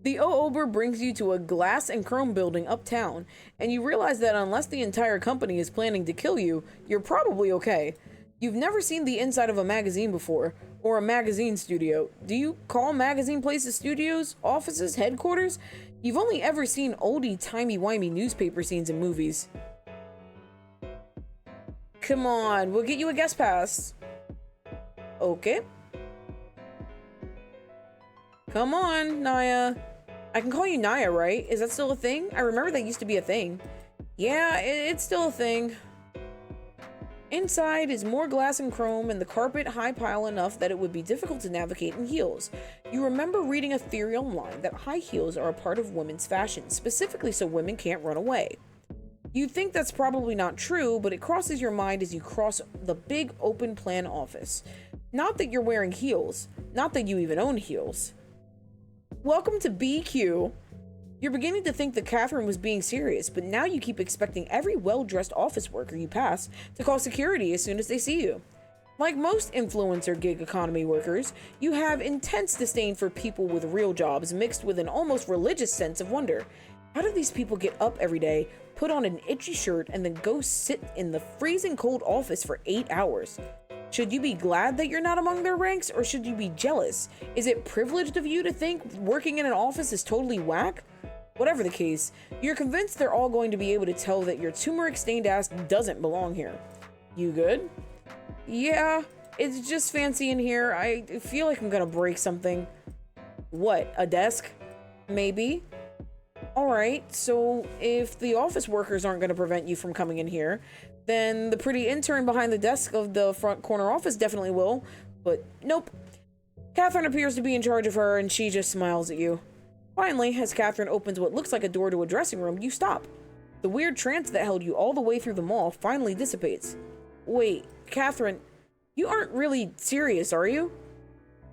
The Uber brings you to a glass and chrome building uptown, and you realize that unless the entire company is planning to kill you, you're probably okay. You've never seen the inside of a magazine before, or a magazine studio. Do you call magazine places studios, offices, headquarters? You've only ever seen oldie timey-wimey newspaper scenes in movies. Come on, we'll get you a guest pass. Okay. Come on, Naya. I can call you Naya, right? Is that still a thing? I remember that used to be a thing. Yeah, it's still a thing. Inside is more glass and chrome and the carpet high pile enough that it would be difficult to navigate in heels. You remember reading a theory online that high heels are a part of women's fashion, specifically so women can't run away. You think that's probably not true, but it crosses your mind as you cross the big open plan office. Not that you're wearing heels, not that you even own heels. Welcome to BQ. You're beginning to think that Catherine was being serious, but now you keep expecting every well-dressed office worker you pass to call security as soon as they see you. Like most influencer gig economy workers, you have intense disdain for people with real jobs mixed with an almost religious sense of wonder. How do these people get up every day, put on an itchy shirt, and then go sit in the freezing cold office for 8 hours? Should you be glad that you're not among their ranks, or should you be jealous? Is it privileged of you to think working in an office is totally whack? Whatever the case, you're convinced they're all going to be able to tell that your turmeric-stained ass doesn't belong here. You good? Yeah, it's just fancy in here. I feel like I'm gonna break something. What, a desk? Maybe. Alright, so if the office workers aren't gonna prevent you from coming in here, then the pretty intern behind the desk of the front corner office definitely will. But nope. Catherine appears to be in charge of her, and she just smiles at you. Finally, as Catherine opens what looks like a door to a dressing room, you stop. The weird trance that held you all the way through the mall finally dissipates. Wait, Catherine, you aren't really serious, are you?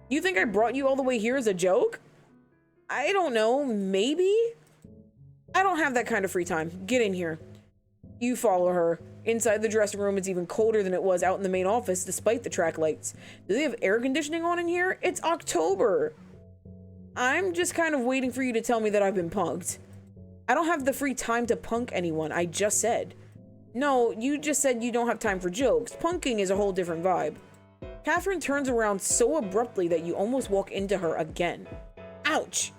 You think I brought you all the way here as a joke? I don't know, maybe? I don't have that kind of free time. Get in here. You follow her. Inside the dressing room, it's even colder than it was out in the main office, despite the track lights. Do they have air conditioning on in here? It's October! I'm just kind of waiting for you to tell me that I've been punked. I don't have the free time to punk anyone, I just said. No, you just said you don't have time for jokes. Punking is a whole different vibe. Catherine turns around so abruptly that you almost walk into her again. Ouch!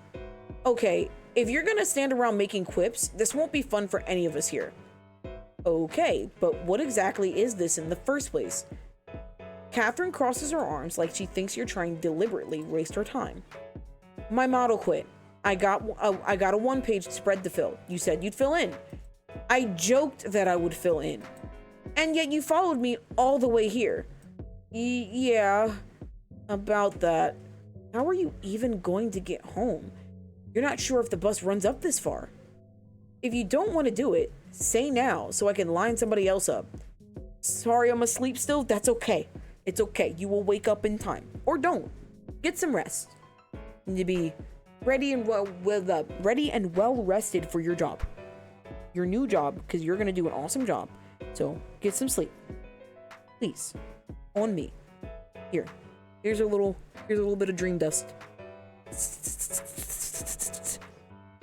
Okay, if you're gonna stand around making quips, this won't be fun for any of us here. Okay, but what exactly is this in the first place? Catherine crosses her arms like she thinks you're trying to deliberately waste her time. My model quit. I got a one-page spread to fill. You said you'd fill in. I joked that I would fill in. And yet you followed me all the way here. Yeah, about that. How are you even going to get home? You're not sure if the bus runs up this far. If you don't want to do it, say now so I can line somebody else up. Sorry, I'm asleep still. That's okay. It's okay. You will wake up in time. Or don't. Get some rest. You need to be ready and well rested for your job. Your new job, because you're going to do an awesome job. So get some sleep. Please. On me. Here's a little bit of dream dust.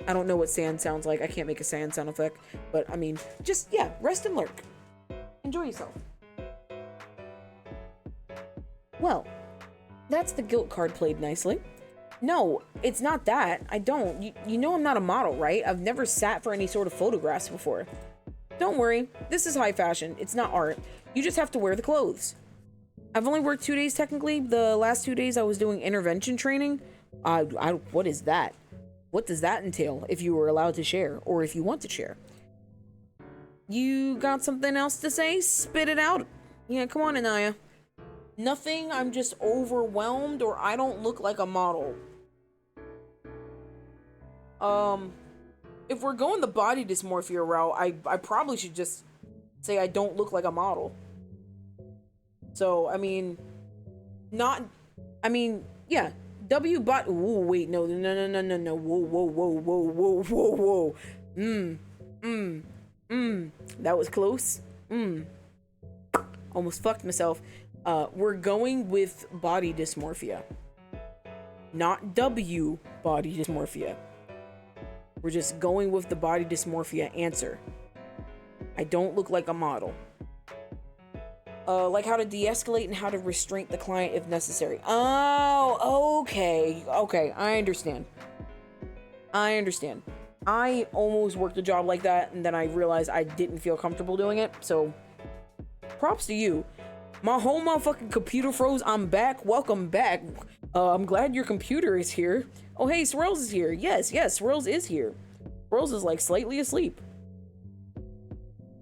I don't know what sand sounds like. I can't make a sand sound effect. But, I mean, just, yeah, rest and lurk. Enjoy yourself. Well, that's the guilt card played nicely. No, it's not that. I don't. You know I'm not a model, right? I've never sat for any sort of photographs before. Don't worry. This is high fashion. It's not art. You just have to wear the clothes. I've only worked 2 days, technically. The last 2 days I was doing intervention training. What is that? What does that entail, if you were allowed to share, or if you want to share? You got something else to say? Spit it out. Yeah, come on, Inaya. Nothing, I'm just overwhelmed, or I don't look like a model. If we're going the body dysmorphia route, I probably should just say I don't look like a model. So, I mean, yeah, W bot. Ooh, wait, no, whoa, whoa, whoa, whoa, whoa. That was close. Almost fucked myself. We're going with body dysmorphia, not W body dysmorphia. We're just going with the body dysmorphia answer. I don't look like a model. Like how to de-escalate and how to restrain the client if necessary. Oh, okay. Okay, I understand. I almost worked a job like that, and then I realized I didn't feel comfortable doing it, so props to you. My whole motherfucking computer froze. I'm back. Welcome back. I'm glad your computer is here. Oh, hey, Swirls is here. Yes, Swirls is here. Swirls is like slightly asleep.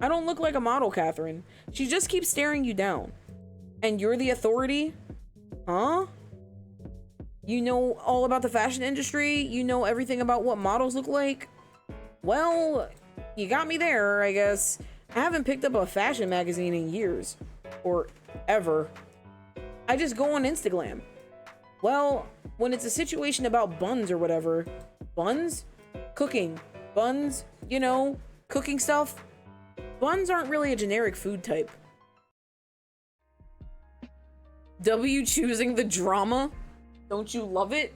I don't look like a model, Catherine. She just keeps staring you down. And you're the authority? Huh? You know all about the fashion industry? You know everything about what models look like? Well, you got me there, I guess. I haven't picked up a fashion magazine in years. Or ever. I just go on Instagram. Well, when it's a situation about buns or whatever. Buns? Cooking. Buns, you know, cooking stuff. Buns aren't really a generic food type. W choosing the drama? Don't you love it?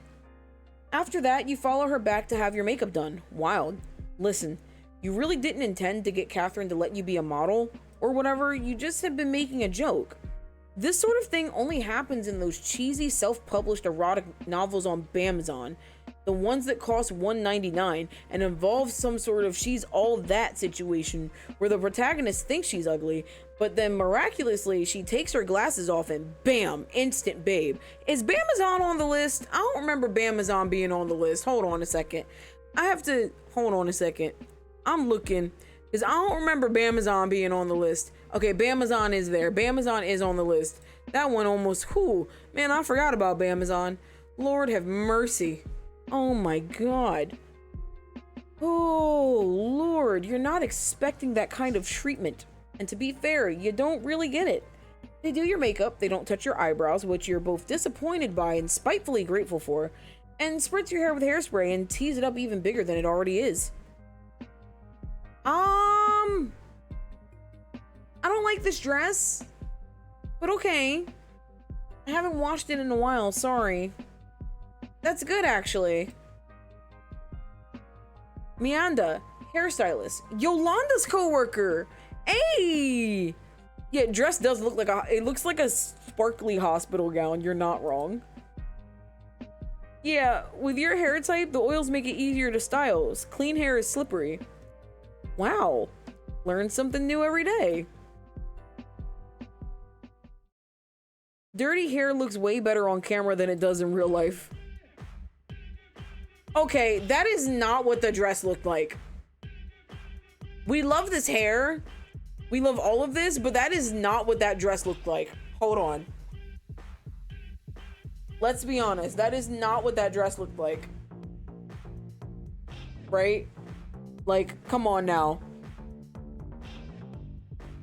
After that, you follow her back to have your makeup done. Wild. Listen, you really didn't intend to get Catherine to let you be a model or whatever. You just have been making a joke. This sort of thing only happens in those cheesy self-published erotic novels on Bamazon. The ones that cost $1.99 and involve some sort of she's all that situation where the protagonist thinks she's ugly, but then miraculously she takes her glasses off and bam, instant babe. Is Bamazon on the list? I don't remember Bamazon being on the list. Hold on a second. I'm looking because I don't remember Bamazon being on the list. Okay, Bamazon is there. Bamazon is on the list. That one almost, whew. Man, I forgot about Bamazon. Lord have mercy. Oh my god. Oh, Lord, you're not expecting that kind of treatment. And to be fair, you don't really get it. They do your makeup, they don't touch your eyebrows, which you're both disappointed by and spitefully grateful for, and spritz your hair with hairspray and tease it up even bigger than it already is. I don't like this dress, but okay. I haven't washed it in a while, sorry. That's good, actually. Mianda, hairstylist. Yolanda's coworker. Hey! Yeah, dress does look like it looks like a sparkly hospital gown. You're not wrong. Yeah, with your hair type, the oils make it easier to style. Clean hair is slippery. Wow. Learn something new every day. Dirty hair looks way better on camera than it does in real life. Okay, that is not what the dress looked like. We love this hair. We love all of this, but that is not what that dress looked like. Hold on. Let's be honest. That is not what that dress looked like. Right? Like, come on now.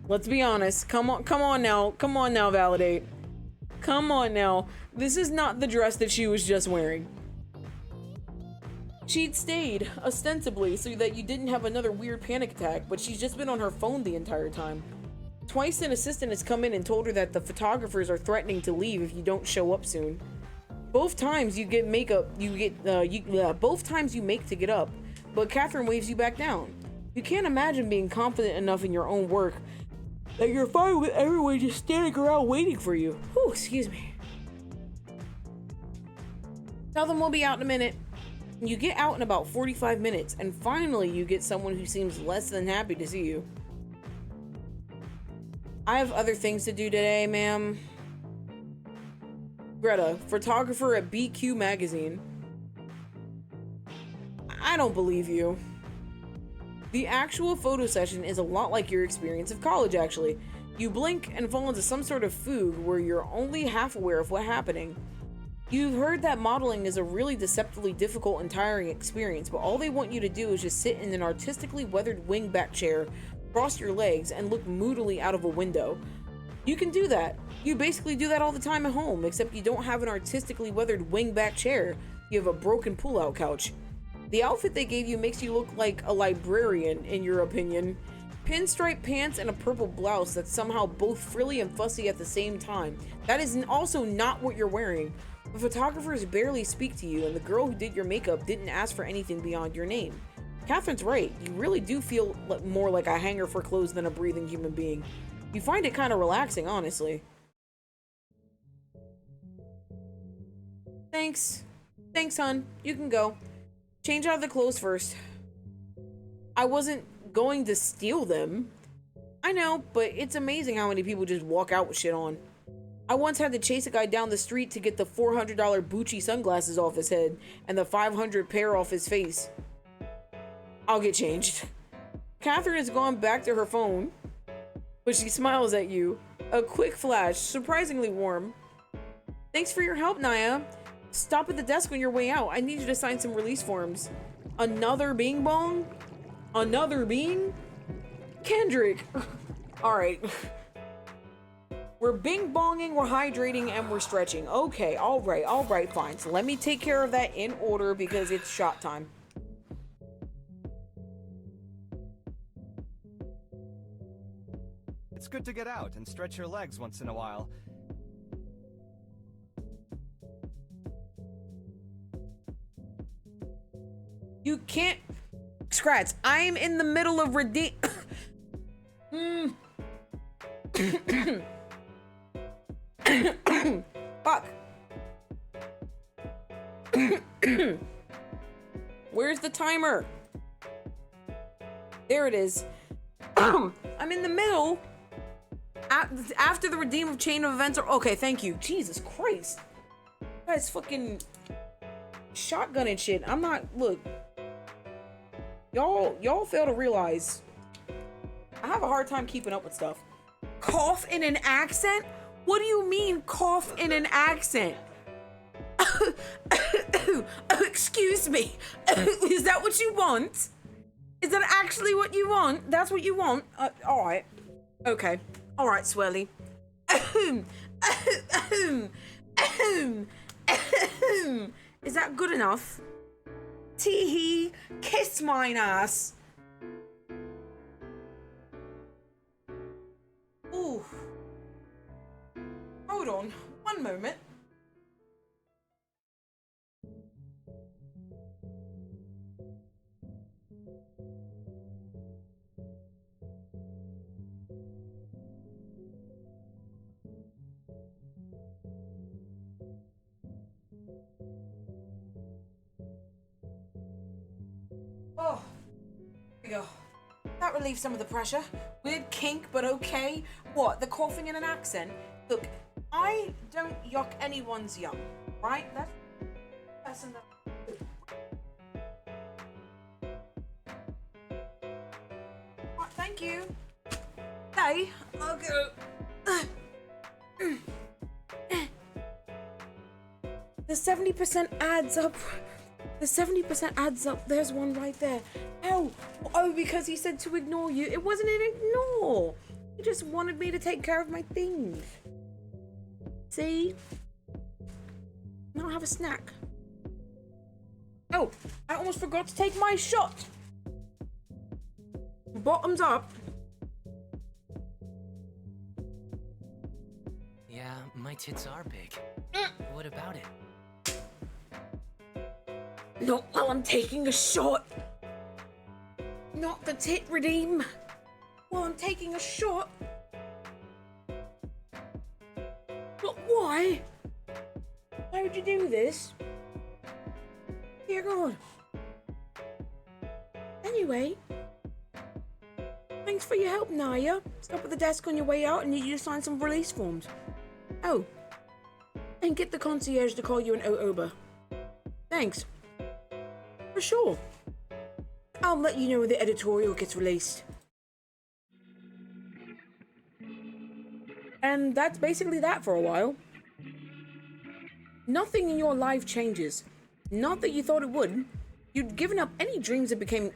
Let's be honest. Come on now. Come on now, ValiDate. Come on now. This is not the dress that she was just wearing. She'd stayed, ostensibly, so that you didn't have another weird panic attack, but she's just been on her phone the entire time. Twice an assistant has come in and told her that the photographers are threatening to leave if you don't show up soon. Both times you get both times you make to get up, but Catherine waves you back down. You can't imagine being confident enough in your own work that you're fine with everyone just standing around waiting for you. Whew, excuse me. Tell them we'll be out in a minute. You get out in about 45 minutes, and finally you get someone who seems less than happy to see you. I have other things to do today, ma'am. Greta, photographer at BQ Magazine. I don't believe you. The actual photo session is a lot like your experience of college, actually. You blink and fall into some sort of fugue where you're only half aware of what's happening. You've heard that modeling is a really deceptively difficult and tiring experience, but all they want you to do is just sit in an artistically weathered wingback chair, cross your legs, and look moodily out of a window. You can do that. You basically do that all the time at home, except you don't have an artistically weathered wingback chair. You have a broken pull-out couch. The outfit they gave you makes you look like a librarian, in your opinion. Pinstripe pants and a purple blouse that's somehow both frilly and fussy at the same time. That is also not what you're wearing. The photographers barely speak to you, and the girl who did your makeup didn't ask for anything beyond your name. Catherine's right. You really do feel more like a hanger for clothes than a breathing human being. You find it kind of relaxing, honestly. Thanks. Thanks, hun. You can go. Change out of the clothes first. I wasn't going to steal them. I know, but it's amazing how many people just walk out with shit on. I once had to chase a guy down the street to get the $400 Gucci sunglasses off his head and the $500 pair off his face. I'll get changed. Catherine has gone back to her phone, but she smiles at you. A quick flash, surprisingly warm. Thanks for your help, Naya. Stop at the desk on your way out. I need you to sign some release forms. Another bing bong? Another bean? Kendrick. All right. We're bing bonging, we're hydrating, and we're stretching. Okay, all right, fine. So let me take care of that in order because it's shot time. It's good to get out and stretch your legs once in a while. You can't... Scratch. I'm in the middle of Fuck. Where's the timer? There it is. I'm in the middle. After the redeem chain of events are... Okay, thank you. Jesus Christ. You guys fucking shotgun and shit. I'm not... Look. Y'all fail to realize I have a hard time keeping up with stuff. Cough in an accent? What do you mean, cough in an accent? Excuse me. Is that what you want? Is that actually what you want? That's what you want? Alright. Okay. Alright, Swelly. Is that good enough? Tee-hee, kiss mine ass. Ooh. Hold on, one moment. Oh, here we go. That relieves some of the pressure. Weird kink, but okay. What, the coughing in an accent? Look, I don't yuck anyone's yum, right? That's enough. Right, thank you. Hey, I'll go. The 70% adds up. The 70% adds up. There's one right there. Ow. Oh, because he said to ignore you. It wasn't an ignore. He just wanted me to take care of my things. See? Now I have a snack. Oh, I almost forgot to take my shot. Bottoms up. Yeah, my tits are big. What about it? Not while I'm taking a shot. Not the tit redeem. While I'm taking a shot. But why? Why would you do this? Dear God. Anyway. Thanks for your help, Naya. Stop at the desk on your way out and need you to sign some release forms. Oh. And get the concierge to call you an Uber. Thanks. For sure. I'll let you know when the editorial gets released. And that's basically that for a while. Nothing in your life changes. Not that you thought it would. You'd given up any dreams of becoming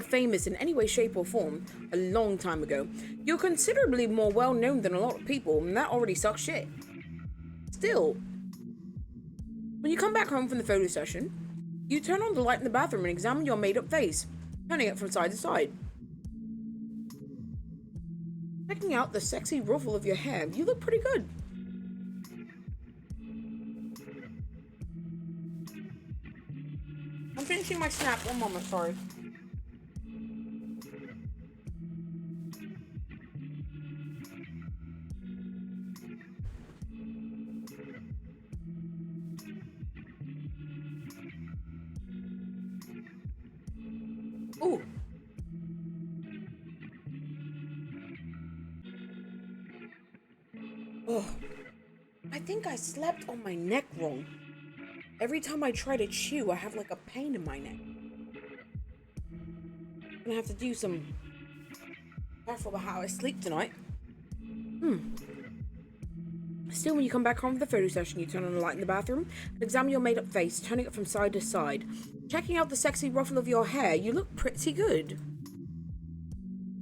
famous in any way, shape, or form a long time ago. You're considerably more well known than a lot of people, and that already sucks shit. Still, when you come back home from the photo session, you turn on the light in the bathroom and examine your made-up face, turning it from side to side. Checking out the sexy ruffle of your hair, you look pretty good. I'm finishing my snack. One moment, sorry. Ooh. Oh, I think I slept on my neck wrong. Every time I try to chew, I have like a pain in my neck. I'm gonna have to do some careful about how I sleep tonight. Still, when you come back home from the photo session, you turn on the light in the bathroom and examine your made-up face, turning it from side to side. Checking out the sexy ruffle of your hair, you look pretty good.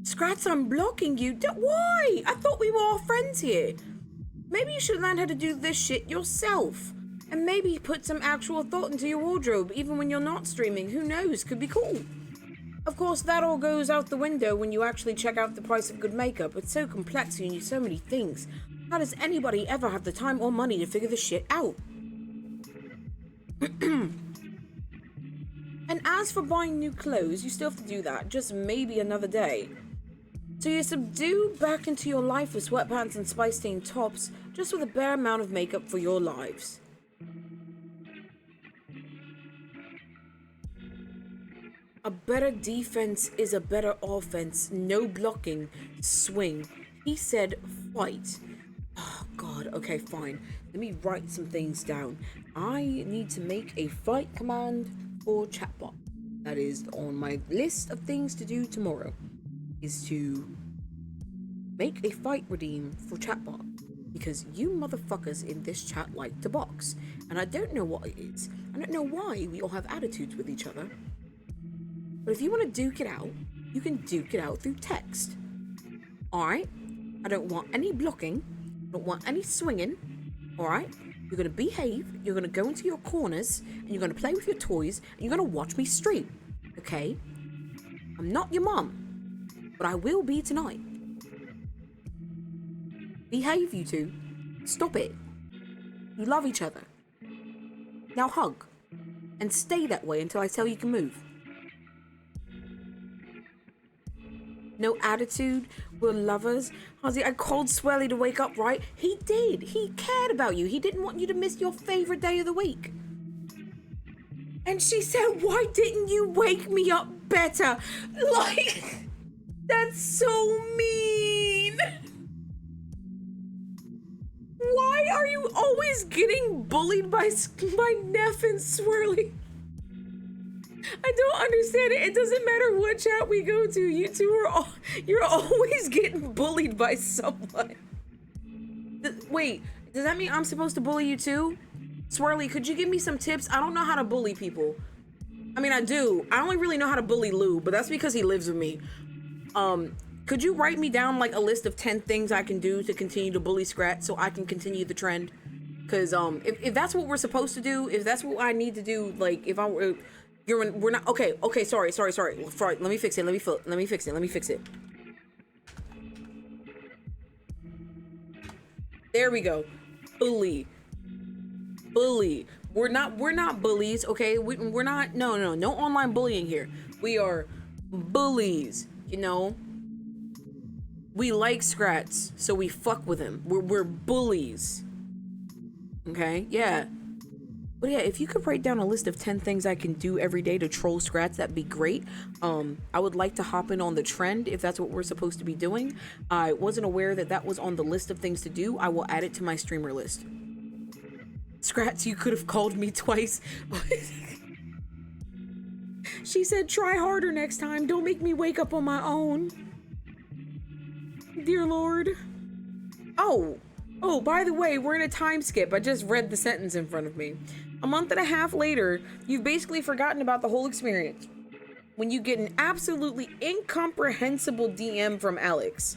Scratch, I'm blocking you. Why? I thought we were all friends here. Maybe you should learn how to do this shit yourself. And maybe put some actual thought into your wardrobe, even when you're not streaming. Who knows? Could be cool. Of course, that all goes out the window when you actually check out the price of good makeup. It's so complex and you need so many things. How does anybody ever have the time or money to figure this shit out? And as for buying new clothes, you still have to do that. Just maybe another day. So you subdue back into your life with sweatpants and spice-stained tops, just with a bare amount of makeup for your lives. A better defense is a better offense. No blocking. Swing. He said fight. Oh, God. Okay, fine. Let me write some things down. I need to make a fight command for chatbot. That is on my list of things to do tomorrow. Is to make a fight redeem for chatbot. Because you motherfuckers in this chat like to box. And I don't know what it is. I don't know why we all have attitudes with each other. But if you want to duke it out, you can duke it out through text. Alright? I don't want any blocking. I don't want any swinging. Alright? You're going to behave. You're going to go into your corners. And you're going to play with your toys. And you're going to watch me stream. Okay? I'm not your mom. But I will be tonight. Behave, you two. Stop it. You love each other. Now hug. And stay that way until I tell you can move. No attitude. We're lovers. Ozzy, I called Swirly to wake up, right? He did. He cared about you. He didn't want you to miss your favorite day of the week. And she said, why didn't you wake me up better? Like, that's so mean. Why are you always getting bullied by Neff and Swirly? I don't understand it. It doesn't matter what chat we go to. You two are you're always getting bullied by someone. Wait, does that mean I'm supposed to bully you too? Swirly, could you give me some tips? I don't know how to bully people. I mean, I do. I only really know how to bully Lou, but that's because he lives with me. Could you write me down like a list of 10 things I can do to continue to bully Scrat so I can continue the trend? Because if that's what we're supposed to do, if that's what I need to do, like if I were... we're not okay. Sorry. Let me fix it. Let me fix it. There we go. Bully. We're not bullies. Okay, we're not. No online bullying here. We are bullies. You know. We like Scrats, so we fuck with him. We're bullies. Okay. Yeah. But yeah, if you could write down a list of 10 things I can do every day to troll Scrats, that'd be great. I would like to hop in on the trend if that's what we're supposed to be doing. I wasn't aware that that was on the list of things to do. I will add it to my streamer list. Scrats, you could have called me twice. She said, try harder next time. Don't make me wake up on my own. Dear Lord. Oh, Oh, by the way, we're in a time skip. I just read the sentence in front of me. A month and a half later, you've basically forgotten about the whole experience when you get an absolutely incomprehensible DM from Alex.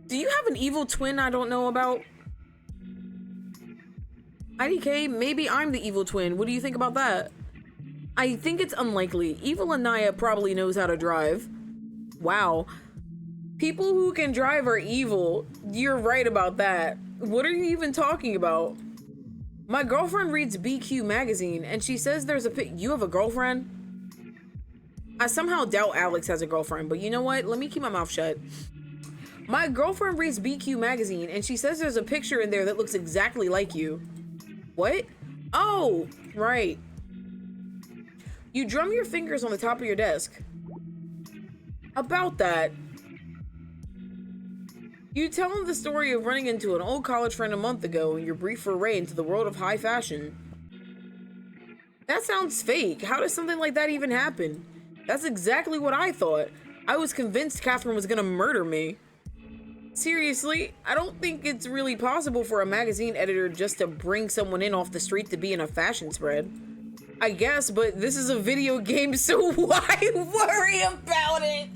Do you have an evil twin I don't know about? IDK, maybe I'm the evil twin. What do you think about that? I think it's unlikely. Evil Inaya probably knows how to drive. Wow. People who can drive are evil. You're right about that. What are you even talking about? My girlfriend reads BQ magazine and she says there's a you have a girlfriend? I somehow doubt Alex has a girlfriend, but you know what? Let me keep my mouth shut. My girlfriend reads BQ magazine and she says there's a picture in there that looks exactly like you. What? Oh, right. You drum your fingers on the top of your desk. About that. You tell him the story of running into an old college friend a month ago and your brief foray into the world of high fashion. That sounds fake. How does something like that even happen? That's exactly what I thought. I was convinced Catherine was gonna murder me. Seriously, I don't think it's really possible for a magazine editor just to bring someone in off the street to be in a fashion spread. I guess, but this is a video game, so why worry about it?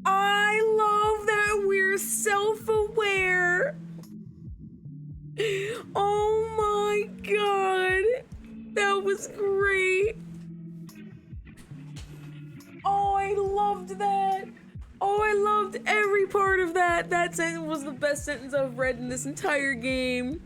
I love that we're self-aware. Oh my god. That was great. Oh, I loved that. Oh, I loved every part of that. That sentence was the best sentence I've read in this entire game.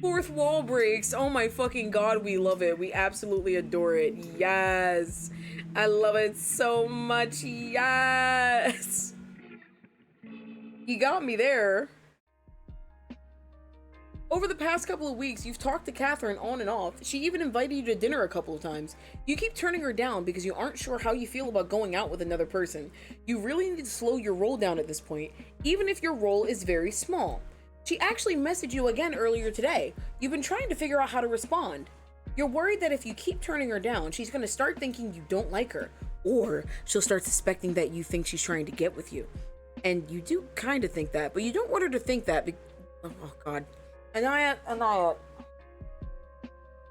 Fourth wall breaks. Oh my fucking god, we love it. We absolutely adore it. Yes. I love it so much. Yes. You got me there. Over the past couple of weeks, you've talked to Catherine on and off. She even invited you to dinner a couple of times. You keep turning her down because you aren't sure how you feel about going out with another person. You really need to slow your roll down at this point, even if your roll is very small. She actually messaged you again earlier today. You've been trying to figure out how to respond. You're worried that if you keep turning her down, she's going to start thinking you don't like her, or she'll start suspecting that you think she's trying to get with you. And you do kind of think that, but you don't want her to think that. Oh god. Inaya.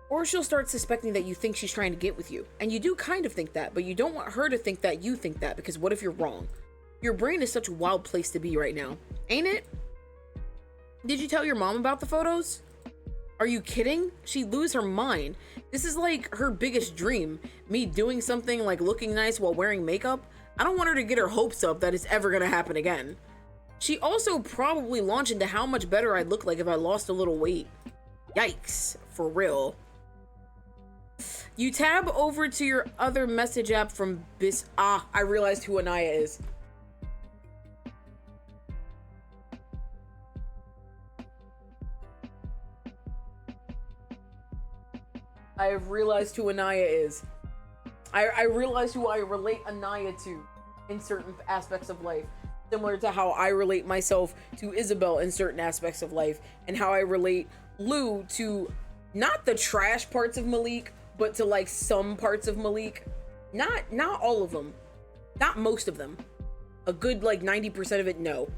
Or she'll start suspecting that you think she's trying to get with you. And you do kind of think that, but you don't want her to think that you think that, because what if you're wrong? Your brain is such a wild place to be right now, ain't it? Did you tell your mom about the photos? Are you kidding? She'd lose her mind. This is like her biggest dream. Me doing something like looking nice while wearing makeup. I don't want her to get her hopes up that it's ever gonna happen again. She also probably launched into how much better I'd look like if I lost a little weight. Yikes, for real. You tab over to your other message app from I realized who Inaya is. I have realized who Inaya is. I realized who I relate Inaya to in certain aspects of life. Similar to how I relate myself to Isabel in certain aspects of life, and how I relate Lou to not the trash parts of Malik, but to like some parts of Malik. Not all of them. Not most of them. A good like 90% of it, no.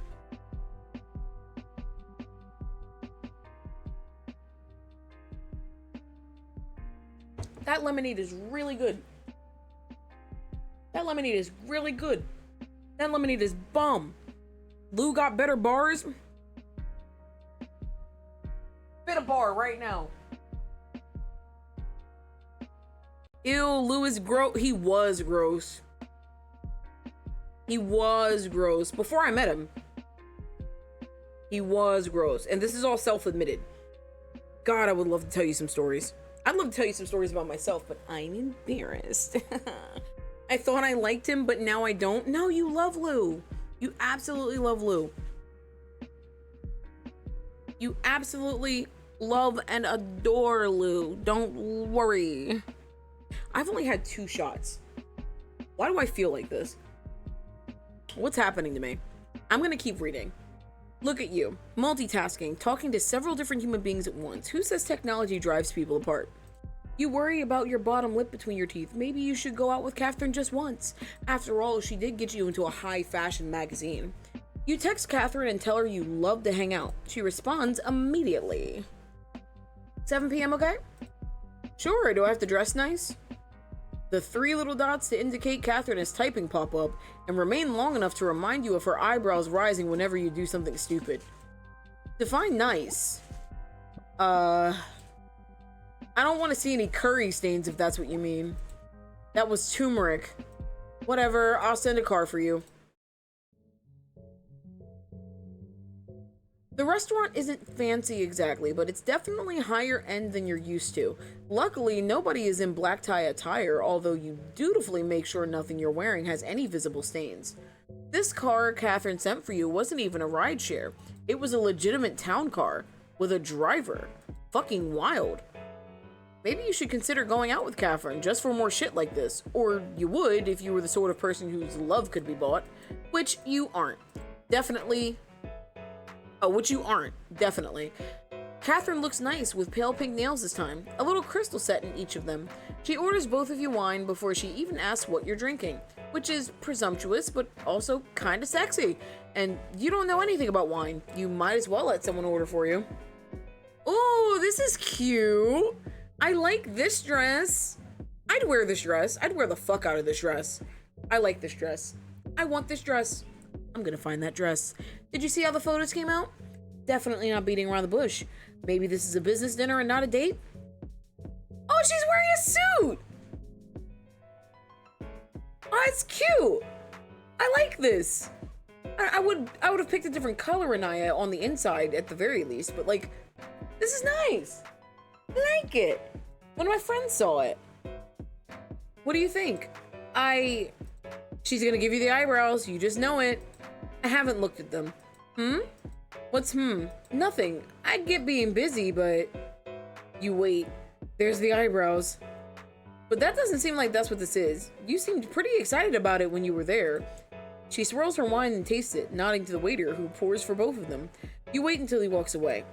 That lemonade is really good. That lemonade is really good. That lemonade is bomb. Lou got better bars. Spit a bar right now. Ew, Lou is gross. He was gross. He was gross. Before I met him, he was gross. And this is all self-admitted. God, I would love to tell you some stories. I'd love to tell you some stories about myself, but I'm embarrassed. I thought I liked him, but now I don't. No, you love Lou. You absolutely love Lou. You absolutely love and adore Lou. Don't worry. I've only had 2 shots. Why do I feel like this? What's happening to me? I'm gonna keep reading. Look at you, multitasking, talking to several different human beings at once. Who says technology drives people apart? You worry about your bottom lip between your teeth. Maybe you should go out with Catherine just once. After all, she did get you into a high fashion magazine. You text Catherine and tell her you love to hang out. She responds immediately. 7 p.m. okay? Sure, do I have to dress nice? The 3 little dots to indicate Catherine is typing pop up and remain long enough to remind you of her eyebrows rising whenever you do something stupid. Define nice. I don't want to see any curry stains if that's what you mean. That was turmeric. Whatever, I'll send a car for you. The restaurant isn't fancy exactly, but it's definitely higher end than you're used to. Luckily, nobody is in black tie attire, although you dutifully make sure nothing you're wearing has any visible stains. This car Catherine sent for you wasn't even a rideshare. It was a legitimate town car, with a driver. Fucking wild. Maybe you should consider going out with Catherine just for more shit like this. Or you would if you were the sort of person whose love could be bought, which you aren't. Definitely. Which you aren't, definitely. Catherine looks nice with pale pink nails this time, a little crystal set in each of them. She orders both of you wine before she even asks what you're drinking, which is presumptuous but also kinda sexy. And you don't know anything about wine. You might as well let someone order for you. Oh, this is cute. I like this dress. I'd wear this dress. I'd wear the fuck out of this dress. I like this dress. I want this dress. I'm gonna find that dress. Did you see how the photos came out? Definitely not beating around the bush. Maybe this is a business dinner and not a date? Oh, she's wearing a suit! Oh, it's cute! I like this. I would have picked a different color Inaya on the inside at the very least, but like, this is nice. I like it. One of my friends saw it. What do you think? She's gonna give you the eyebrows, you just know it. I haven't looked at them. What's Nothing. I get being busy, but... You wait. There's the eyebrows. But that doesn't seem like that's what this is. You seemed pretty excited about it when you were there. She swirls her wine and tastes it, nodding to the waiter who pours for both of them. You wait until he walks away.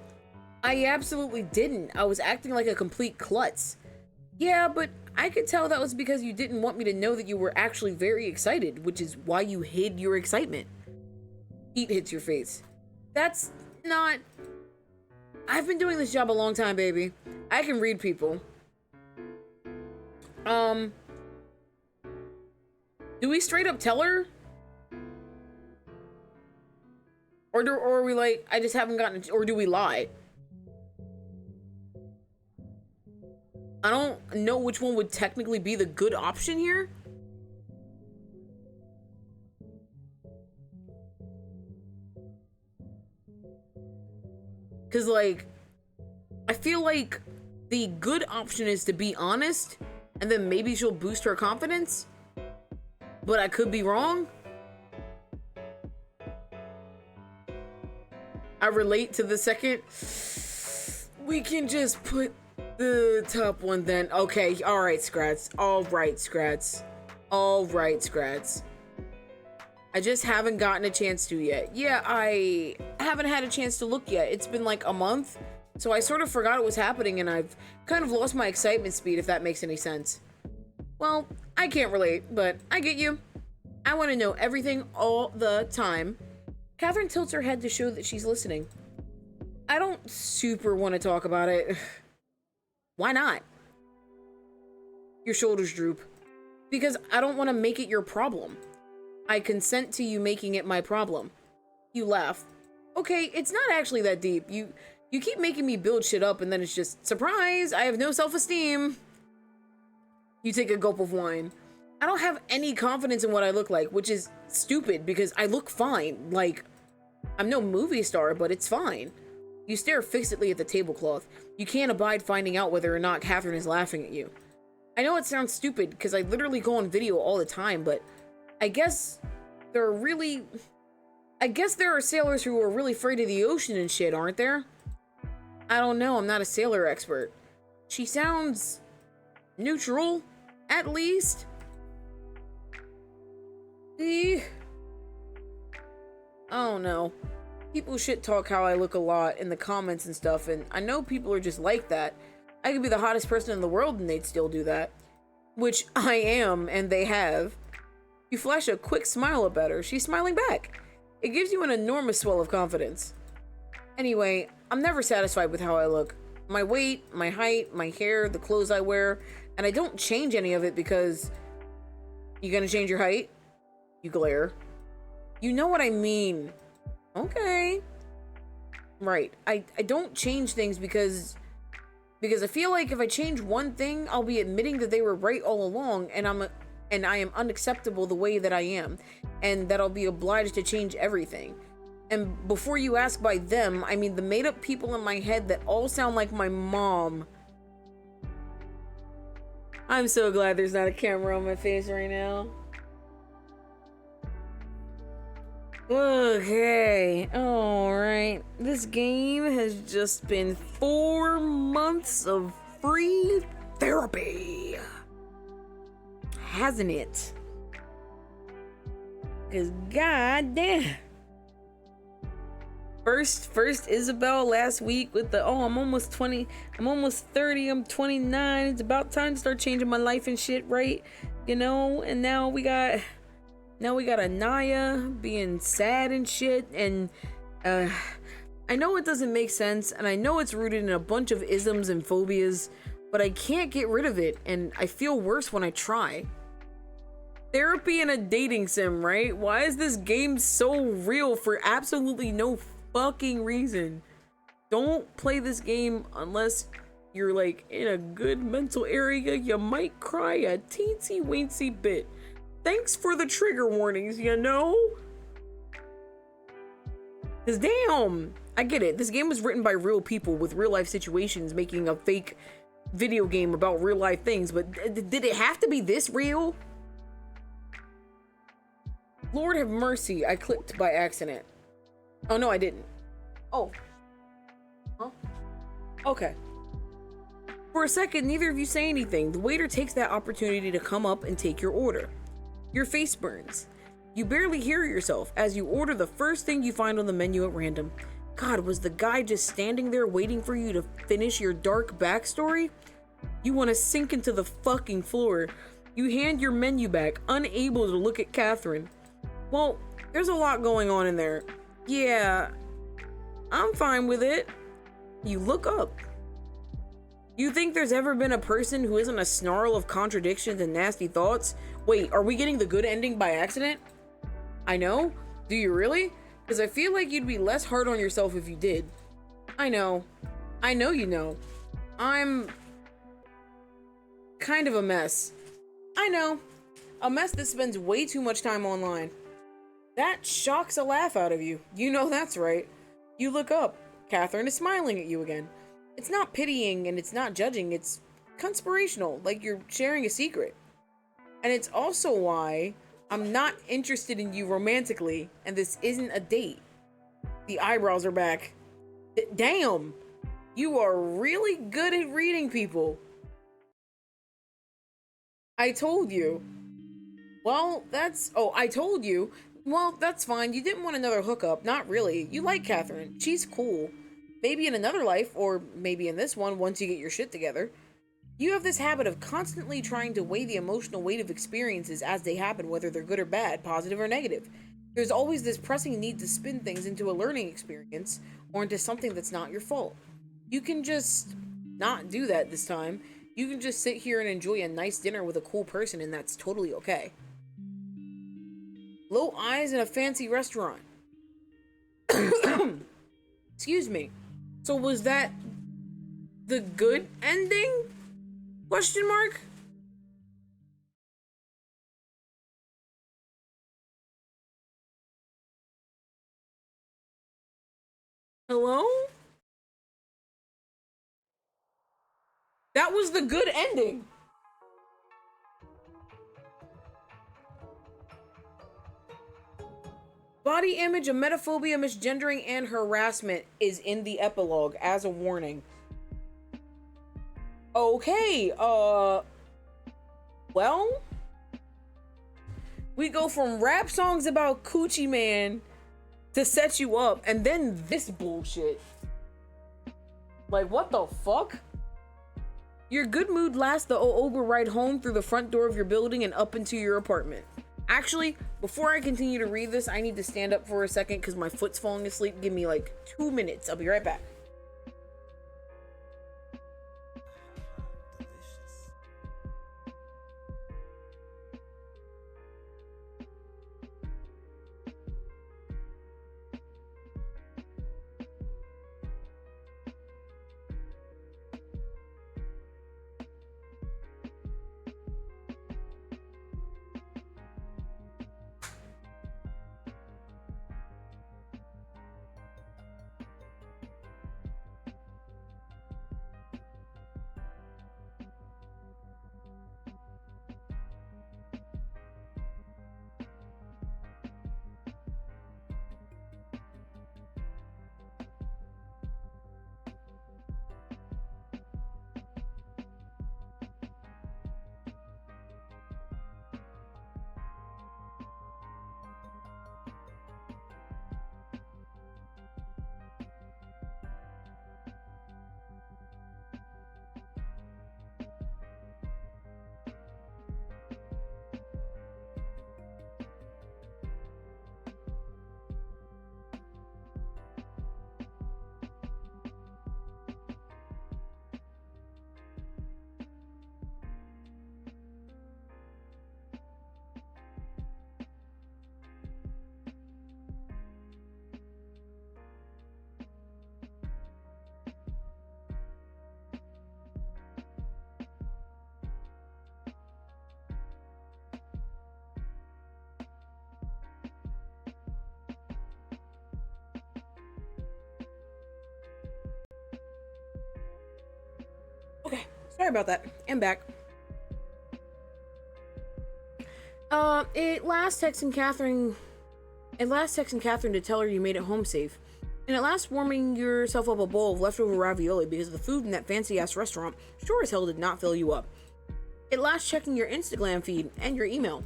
I absolutely didn't. I was acting like a complete klutz. Yeah, but I could tell that was because you didn't want me to know that you were actually very excited, which is why you hid your excitement. Heat hits your face. That's not... I've been doing this job a long time, baby. I can read people. Do we straight up tell her? Or are we like, I just haven't gotten... Or do we lie? I don't know which one would technically be the good option here. Because, like, I feel like the good option is to be honest, and then maybe she'll boost her confidence. But I could be wrong. I relate to the second. We can just put the top one then. Okay, alright, Scrats. Alright, Scrats. Alright, Scrats. I just haven't gotten a chance to yet. Yeah, I haven't had a chance to look yet. It's been like a month, so I sort of forgot it was happening and I've kind of lost my excitement speed, if that makes any sense. Well, I can't relate, but I get you. I want to know everything all the time. Catherine tilts her head to show that she's listening. I don't super want to talk about it. Why not? Your shoulders droop. Because I don't want to make it your problem. I consent to you making it my problem. You laugh. Okay, it's not actually that deep. You keep making me build shit up and then it's just, surprise, I have no self-esteem. You take a gulp of wine. I don't have any confidence in what I look like, which is stupid because I look fine. Like, I'm no movie star, but it's fine. You stare fixedly at the tablecloth. You can't abide finding out whether or not Catherine is laughing at you. I know it sounds stupid because I literally go on video all the time, but I guess there are sailors who are really afraid of the ocean and shit, aren't there? I don't know, I'm not a sailor expert. She sounds neutral, at least. I don't know. people shit talk how I look a lot in the comments and stuff, and I know people are just like that. I could be the hottest person in the world and they'd still do that. Which I am, and they have. You flash a quick smile up at her. She's smiling back. It gives you an enormous swell of confidence. Anyway, I'm never satisfied with how I look. My weight, my height, my hair, the clothes I wear, and I don't change any of it because... You gonna change your height? You glare. You know what I mean. Okay. Right. I don't change things because I feel like if I change one thing, I'll be admitting that they were right all along, and I am unacceptable the way that I am, and that I'll be obliged to change everything. And before you ask by them, I mean the made-up people in my head that all sound like my mom. I'm so glad there's not a camera on my face right now. Okay, alright. This game has just been 4 months of free therapy. Hasn't it? Cause goddamn. First Isabel last week with the, oh, I'm almost 20, I'm almost 30, I'm 29. It's about time to start changing my life and shit, right? You know, and now we got Inaya being sad and shit, and I know it doesn't make sense, and I know it's rooted in a bunch of isms and phobias, but I can't get rid of it, and I feel worse when I try. Therapy in a dating sim, right? Why is this game so real for absolutely no fucking reason? Don't play this game unless you're like in a good mental area. You might cry a teensy weensy bit. Thanks for the trigger warnings, you know? Cause damn, I get it. This game was written by real people with real life situations making a fake video game about real life things, but did it have to be this real? Lord have mercy, I clicked by accident. Oh no, I didn't. Oh. Huh? Okay. For a second, neither of you say anything. The waiter takes that opportunity to come up and take your order. Your face burns. You barely hear yourself as you order the first thing you find on the menu at random. God, was the guy just standing there waiting for you to finish your dark backstory? You want to sink into the fucking floor. You hand your menu back, unable to look at Catherine. Well, there's a lot going on in there. Yeah, I'm fine with it. You look up. You think there's ever been a person who isn't a snarl of contradictions and nasty thoughts? Wait, are we getting the good ending by accident? I know? Do you really? Because I feel like you'd be less hard on yourself if you did. I know. I know you know. I'm kind of a mess. I know. A mess that spends way too much time online. That shocks a laugh out of you. You know that's right. You look up. Catherine is smiling at you again. It's not pitying and it's not judging. It's conspirational, like you're sharing a secret. And it's also why I'm not interested in you romantically, and this isn't a date. The eyebrows are back. Damn! You are really good at reading people. I told you. Well, that's... Oh, I told you. Well, that's fine. You didn't want another hookup. Not really. You like Catherine. She's cool. Maybe in another life, or maybe in this one once you get your shit together. You have this habit of constantly trying to weigh the emotional weight of experiences as they happen, whether they're good or bad, positive or negative. There's always this pressing need to spin things into a learning experience, or into something that's not your fault. You can just not do that this time. You can just sit here and enjoy a nice dinner with a cool person, and that's totally okay. Low eyes in a fancy restaurant. Excuse me. So was that the good ending? Question mark? Hello? That was the good ending. Body image, emetophobia, misgendering, and harassment is in the epilogue as a warning. Okay, well, we go from rap songs about Coochie Man to set you up, and then this bullshit. Like, what the fuck? Your good mood lasts the Uber ride home through the front door of your building and up into your apartment. Actually, before I continue to read this, I need to stand up for a second because my foot's falling asleep. Give me like 2 minutes. I'll be right back. Okay, sorry about that. I'm back. It last texting Catherine to tell her you made it home safe. And at last warming yourself up a bowl of leftover ravioli because the food in that fancy-ass restaurant sure as hell did not fill you up. It last checking your Instagram feed and your email.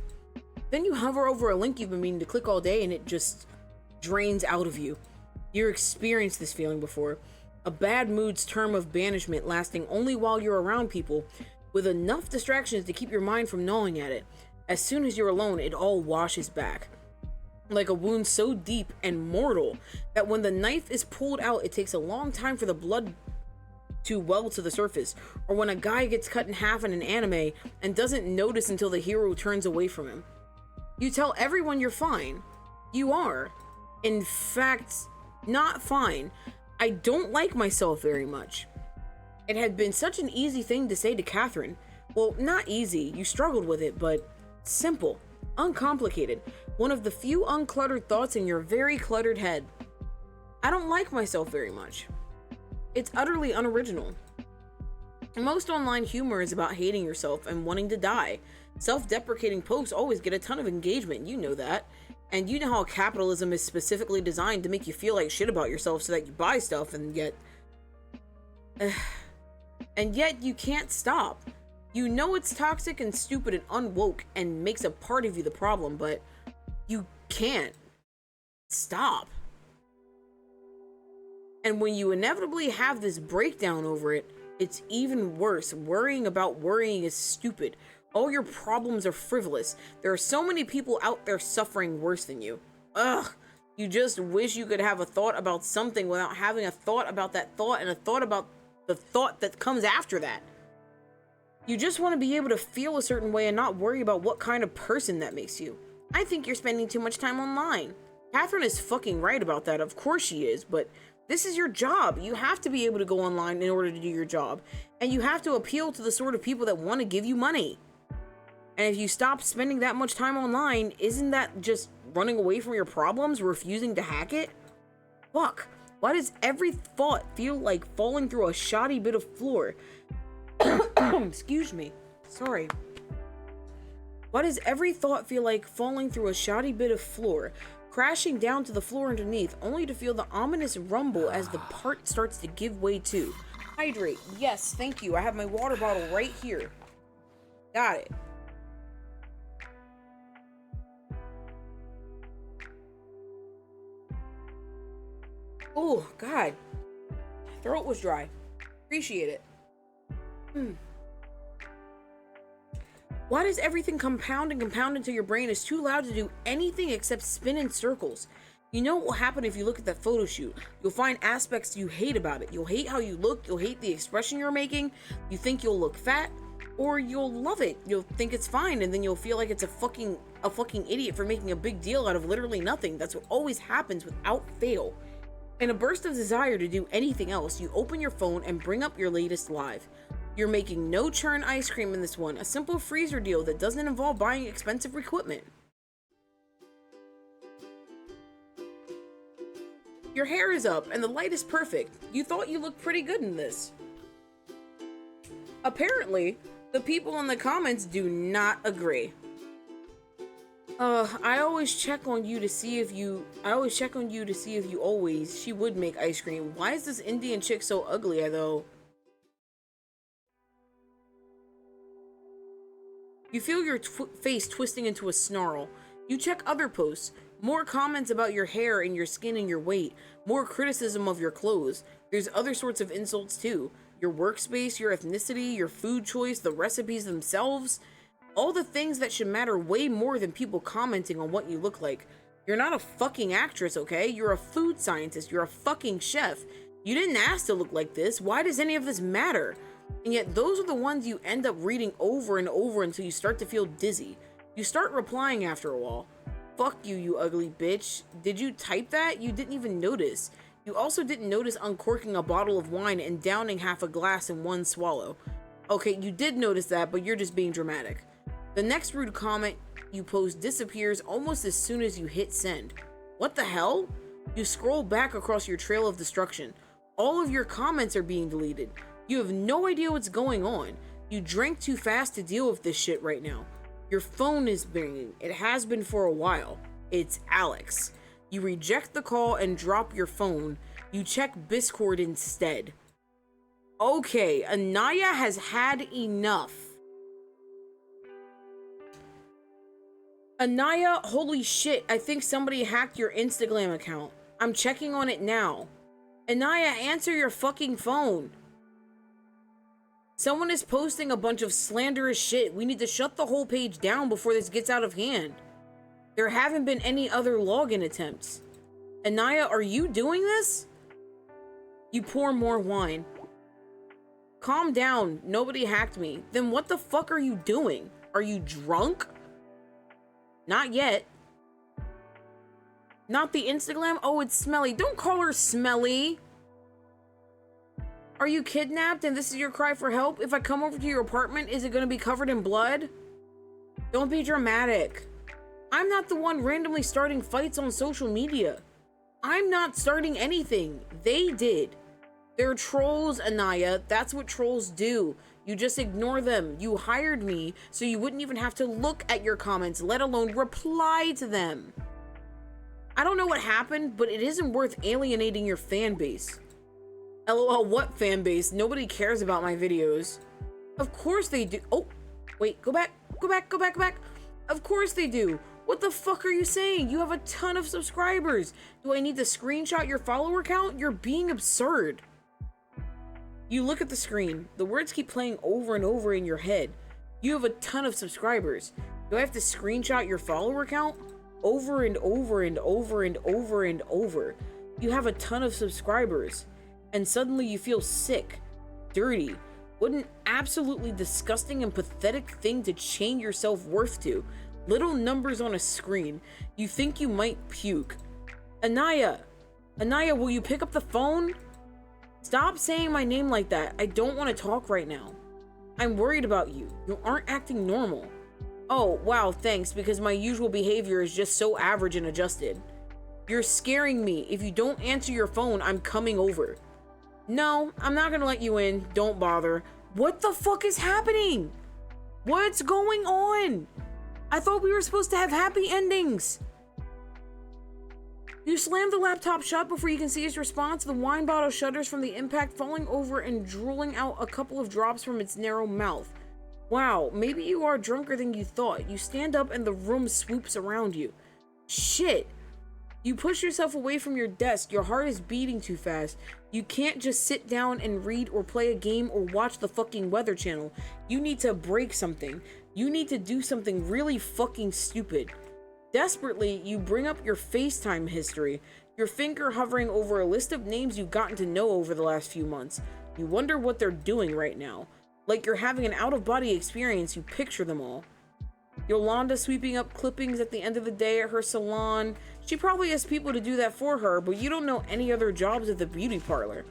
Then you hover over a link you've been meaning to click all day and it just drains out of you. You've experienced this feeling before. A bad mood's term of banishment lasting only while you're around people, with enough distractions to keep your mind from gnawing at it. As soon as you're alone, it all washes back. Like a wound so deep and mortal that when the knife is pulled out, it takes a long time for the blood to well to the surface. Or when a guy gets cut in half in an anime and doesn't notice until the hero turns away from him. You tell everyone you're fine. You are. In fact, not fine. I don't like myself very much. It had been such an easy thing to say to Catherine. Well, not easy, you struggled with it, but simple, uncomplicated. One of the few uncluttered thoughts in your very cluttered head. I don't like myself very much. It's utterly unoriginal. Most online humor is about hating yourself and wanting to die. Self-deprecating posts always get a ton of engagement, you know that. And you know how capitalism is specifically designed to make you feel like shit about yourself so that you buy stuff, and yet you can't stop. You know it's toxic and stupid and unwoke and makes a part of you the problem, but you can't stop. And when you inevitably have this breakdown over it, it's even worse. Worrying about worrying is stupid. All your problems are frivolous. There are so many people out there suffering worse than you. Ugh. You just wish you could have a thought about something without having a thought about that thought and a thought about the thought that comes after that. You just want to be able to feel a certain way and not worry about what kind of person that makes you. I think you're spending too much time online. Catherine is fucking right about that. Of course she is, but this is your job. You have to be able to go online in order to do your job. And you have to appeal to the sort of people that want to give you money. And if you stop spending that much time online, isn't that just running away from your problems, refusing to hack it? Fuck. Why does every thought feel like falling through a shoddy bit of floor? Excuse me. Sorry. Why does every thought feel like falling through a shoddy bit of floor, crashing down to the floor underneath, only to feel the ominous rumble as the part starts to give way too? Hydrate. Yes, thank you. I have my water bottle right here. Got it. Oh, God. Throat was dry. Appreciate it. Why does everything compound and compound until your brain is too loud to do anything except spin in circles? You know what will happen if you look at that photo shoot. You'll find aspects you hate about it. You'll hate how you look. You'll hate the expression you're making. You think you'll look fat, or you'll love it. You'll think it's fine, and then you'll feel like it's a fucking idiot for making a big deal out of literally nothing. That's what always happens without fail. In a burst of desire to do anything else, you open your phone and bring up your latest live. You're making no churn ice cream in this one, a simple freezer deal that doesn't involve buying expensive equipment. Your hair is up and the light is perfect. You thought you looked pretty good in this. Apparently, the people in the comments do not agree. I always check on you to see if you always, she would make ice cream. Why is this Indian chick so ugly, though? You feel your face twisting into a snarl. You check other posts. More comments about your hair and your skin and your weight. More criticism of your clothes. There's other sorts of insults too. Your workspace, your ethnicity, your food choice, the recipes themselves. All the things that should matter way more than people commenting on what you look like. You're not a fucking actress, okay? You're a food scientist. You're a fucking chef. You didn't ask to look like this. Why does any of this matter? And yet those are the ones you end up reading over and over until you start to feel dizzy. You start replying after a while. Fuck you, you ugly bitch. Did you type that? You didn't even notice. You also didn't notice uncorking a bottle of wine and downing half a glass in one swallow. Okay, you did notice that, but you're just being dramatic. The next rude comment you post disappears almost as soon as you hit send. What the hell? You scroll back across your trail of destruction. All of your comments are being deleted. You have no idea what's going on. You drank too fast to deal with this shit right now. Your phone is ringing. It has been for a while. It's Alex. You reject the call and drop your phone. You check Discord instead. Okay, Inaya has had enough. Inaya, holy shit, I think somebody hacked your Instagram account. I'm checking on it now. Inaya, answer your fucking phone. Someone is posting a bunch of slanderous shit. We need to shut the whole page down before this gets out of hand. There haven't been any other login attempts. Inaya, are you doing this? You pour more wine. Calm down. Nobody hacked me. Then what the fuck are you doing? Are you drunk? Not yet. Not the Instagram? Oh, it's smelly. Don't call her smelly. Are you kidnapped and this is your cry for help? If I come over to your apartment, is it going to be covered in blood? Don't be dramatic. I'm not the one randomly starting fights on social media. I'm not starting anything. They did. They're trolls, Inaya. That's what trolls do. You just ignore them. You hired me so you wouldn't even have to look at your comments, let alone reply to them. I don't know what happened, but it isn't worth alienating your fan base. LOL, what fan base? Nobody cares about my videos. Of course they do. Oh, wait, go back. Of course they do. What the fuck are you saying? You have a ton of subscribers. Do I need to screenshot your follower count? You're being absurd. You look at the screen. The words keep playing over and over in your head. You have a ton of subscribers. Do I have to screenshot your follower count? Over and over and over and over and over. You have a ton of subscribers. And suddenly you feel sick, dirty. What an absolutely disgusting and pathetic thing to chain your self-worth to. Little numbers on a screen. You think you might puke. Inaya, will you pick up the phone? Stop saying my name like that. I don't want to talk right now. I'm worried about you. You aren't acting normal. Oh, wow, thanks, because my usual behavior is just so average and adjusted. You're scaring me. If you don't answer your phone, I'm coming over. No, I'm not gonna let you in. Don't bother. What the fuck is happening? What's going on? I thought we were supposed to have happy endings. You slam the laptop shut before you can see his response. The wine bottle shudders from the impact, falling over and drooling out a couple of drops from its narrow mouth. Wow, maybe you are drunker than you thought. You stand up and the room swoops around you. Shit. You push yourself away from your desk. Your heart is beating too fast. You can't just sit down and read or play a game or watch the fucking Weather Channel. You need to break something. You need to do something really fucking stupid. Desperately, you bring up your FaceTime history, your finger hovering over a list of names you've gotten to know over the last few months. You wonder what they're doing right now. Like you're having an out-of-body experience, you picture them all. Yolanda sweeping up clippings at the end of the day at her salon. She probably has people to do that for her, but you don't know any other jobs at the beauty parlor.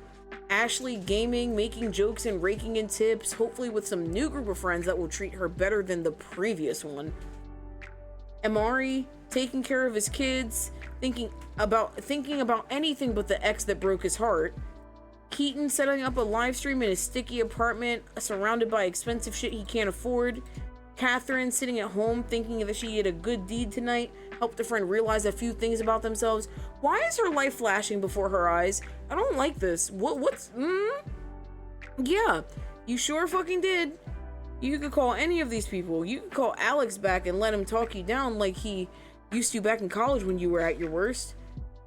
Ashley gaming, making jokes and raking in tips, hopefully with some new group of friends that will treat her better than the previous one. Amari taking care of his kids, thinking about anything but the ex that broke his heart. Keaton setting up a live stream in his sticky apartment, surrounded by expensive shit he can't afford. Catherine sitting at home thinking that she did a good deed tonight, helped a friend realize a few things about themselves. Why is her life flashing before her eyes? I don't like this. Yeah, you sure fucking did. You could call any of these people. You could call Alex back and let him talk you down like he used to back in college when you were at your worst.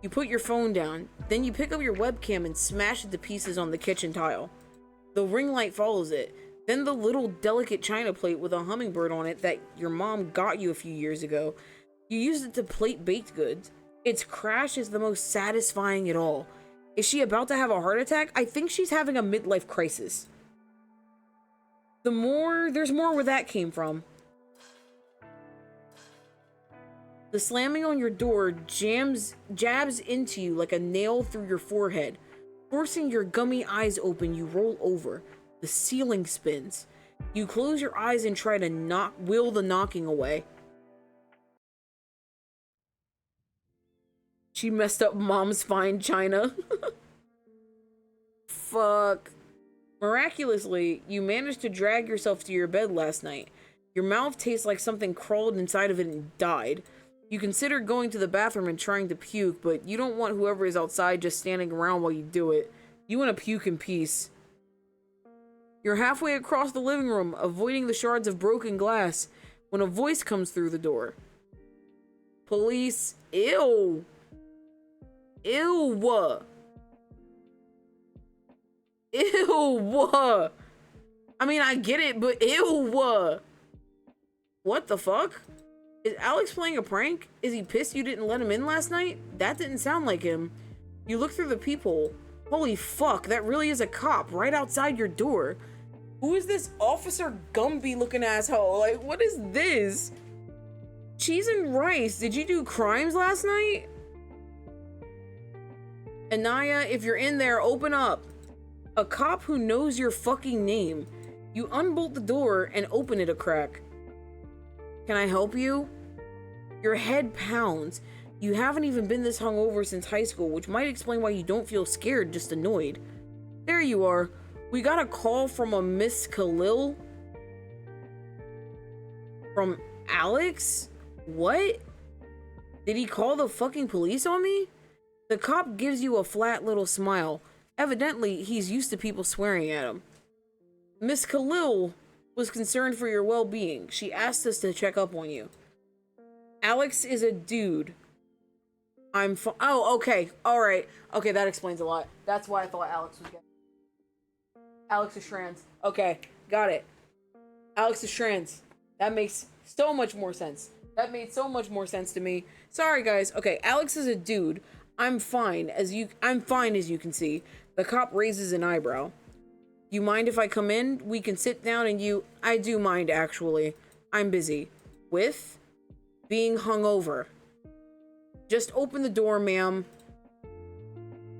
You put your phone down, then you pick up your webcam and smash it to pieces on the kitchen tile. The ring light follows it. Then the little delicate china plate with a hummingbird on it that your mom got you a few years ago. You used it to plate baked goods. Its crash is the most satisfying at all. Is she about to have a heart attack? I think she's having a midlife crisis. There's more where that came from. The slamming on your door jabs into you like a nail through your forehead. Forcing your gummy eyes open, you roll over. The ceiling spins. You close your eyes and try to will the knocking away. She messed up mom's fine china. Fuck. Miraculously, you managed to drag yourself to your bed last night. Your mouth tastes like something crawled inside of it and died. You consider going to the bathroom and trying to puke, but you don't want whoever is outside just standing around while you do it. You want to puke in peace. You're halfway across the living room, avoiding the shards of broken glass, when a voice comes through the door. Police. Ew. Ew. Ew. I mean, I get it, but ew. What the fuck? Is Alex playing a prank? Is he pissed you didn't let him in last night? That didn't sound like him. You look through the peephole. Holy fuck, that really is a cop right outside your door. Who is this Officer Gumby looking asshole? Like, what is this? Cheese and rice. Did you do crimes last night? Inaya, if you're in there, open up. A cop who knows your fucking name. You unbolt the door and open it a crack. Can I help you? Your head pounds. You haven't even been this hungover since high school, which might explain why you don't feel scared, just annoyed. There you are. We got a call from a Miss Khalil. From Alex? What? Did he call the fucking police on me? The cop gives you a flat little smile. Evidently, he's used to people swearing at him. Miss Khalil was concerned for your well-being. She asked us to check up on you. Alex is a dude. Oh, okay. Alright. Okay, that explains a lot. That's why I thought Alex was gay. Alex is trans. Okay, got it. Alex is trans. That makes so much more sense. That made so much more sense to me. Sorry, guys. Okay, Alex is a dude. I'm fine, as you can see. The cop raises an eyebrow. You mind if I come in? We can sit down and I do mind, actually. I'm busy. With? Being hungover. Just open the door, ma'am.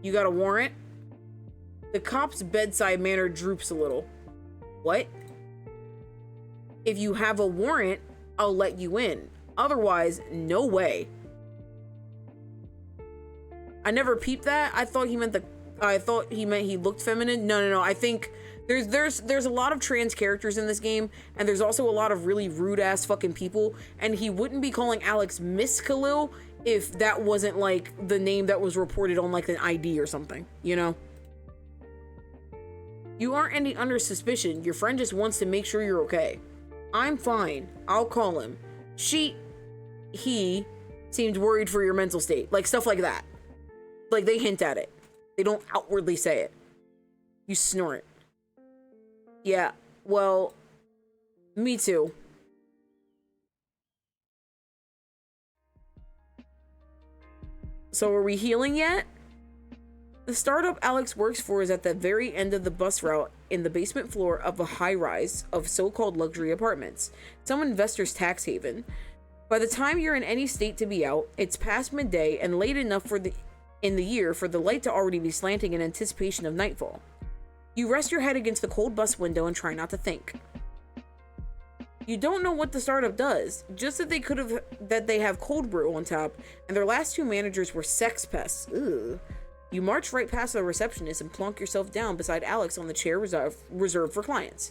You got a warrant? The cop's bedside manner droops a little. What? If you have a warrant, I'll let you in. Otherwise, no way. I never peeped that. I thought he meant he looked feminine. No. I think there's a lot of trans characters in this game, and there's also a lot of really rude ass fucking people, and he wouldn't be calling Alex Miss Khalil if that wasn't like the name that was reported on like an ID or something, you know? You aren't any under suspicion. Your friend just wants to make sure you're okay. I'm fine. I'll call him. He Seemed worried for your mental state. Like, stuff like that. Like, they hint at it. They don't outwardly say it. You snort. Yeah, well, me too. So are we healing yet? The startup Alex works for is at the very end of the bus route in the basement floor of a high-rise of so-called luxury apartments, some investor's tax haven. By the time you're in any state to be out, it's past midday and late enough in the year for the light to already be slanting in anticipation of nightfall. You rest your head against the cold bus window and try not to think. You don't know what the startup does, just that they have cold brew on tap, and their last two managers were sex pests. Ugh. You march right past the receptionist and plonk yourself down beside Alex on the chair reserved for clients.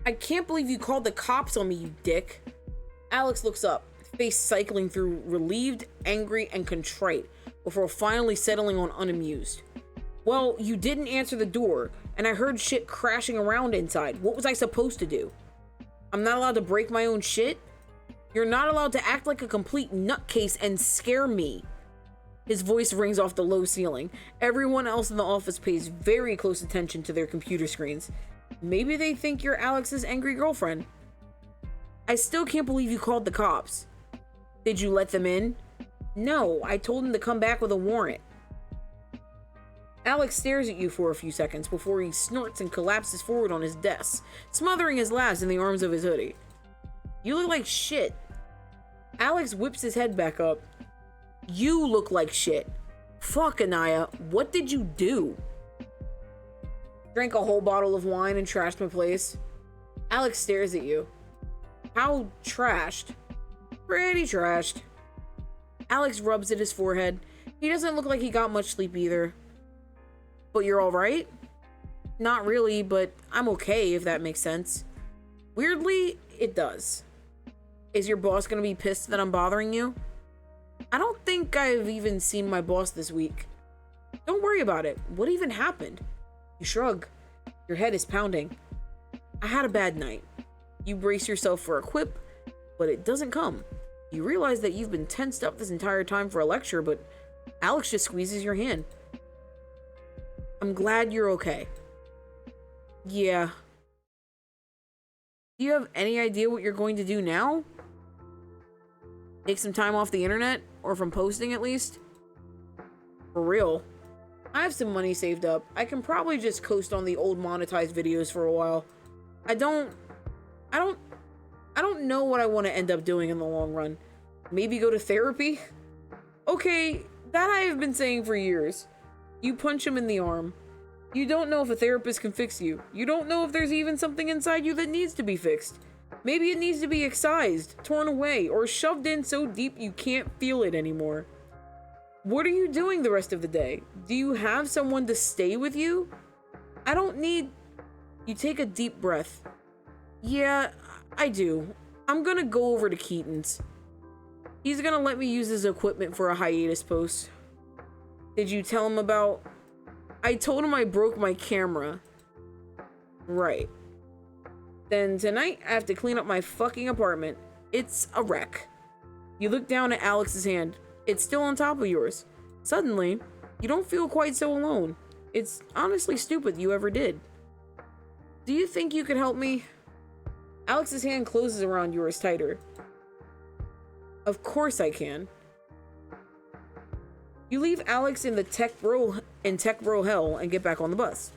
I can't believe you called the cops on me, you dick. Alex looks up, face cycling through relieved, angry, and contrite, before finally settling on unamused. Well, you didn't answer the door, and I heard shit crashing around inside. What was I supposed to do? I'm not allowed to break my own shit? You're not allowed to act like a complete nutcase and scare me. His voice rings off the low ceiling. Everyone else in the office pays very close attention to their computer screens. Maybe they think you're Alex's angry girlfriend. I still can't believe you called the cops. Did you let them in? No, I told them to come back with a warrant. Alex stares at you for a few seconds before he snorts and collapses forward on his desk, smothering his laughs in the arms of his hoodie. You look like shit. Alex whips his head back up. You look like shit. Fuck, Inaya, what did you do? Drank a whole bottle of wine and trashed my place. Alex stares at you. How trashed? Pretty trashed. Alex rubs at his forehead. He doesn't look like he got much sleep either. But you're alright? Not really, but I'm okay, if that makes sense. Weirdly, it does. Is your boss gonna be pissed that I'm bothering you? I don't think I've even seen my boss this week. Don't worry about it. What even happened? You shrug. Your head is pounding. I had a bad night. You brace yourself for a quip, but it doesn't come. You realize that you've been tensed up this entire time for a lecture, but Alex just squeezes your hand. I'm glad you're okay. Yeah. Do you have any idea what you're going to do now? Take some time off the internet? Or from posting, at least? For real. I have some money saved up. I can probably just coast on the old monetized videos for a while. I don't know what I want to end up doing in the long run. Maybe go to therapy? Okay, that I have been saying for years. You punch him in the arm. You don't know if a therapist can fix you. You don't know if there's even something inside you that needs to be fixed. Maybe it needs to be excised, torn away, or shoved in so deep you can't feel it anymore. What are you doing the rest of the day? Do you have someone to stay with you? I don't need... You take a deep breath. Yeah, I do. I'm gonna go over to Keaton's. He's gonna let me use his equipment for a hiatus post. Did you tell him about... I told him I broke my camera. Right. Then tonight, I have to clean up my fucking apartment. It's a wreck. You look down at Alex's hand. It's still on top of yours. Suddenly, you don't feel quite so alone. It's honestly stupid you ever did. Do you think you could help me? Alex's hand closes around yours tighter. Of course I can. You leave Alex in the tech bro hell and get back on the bus.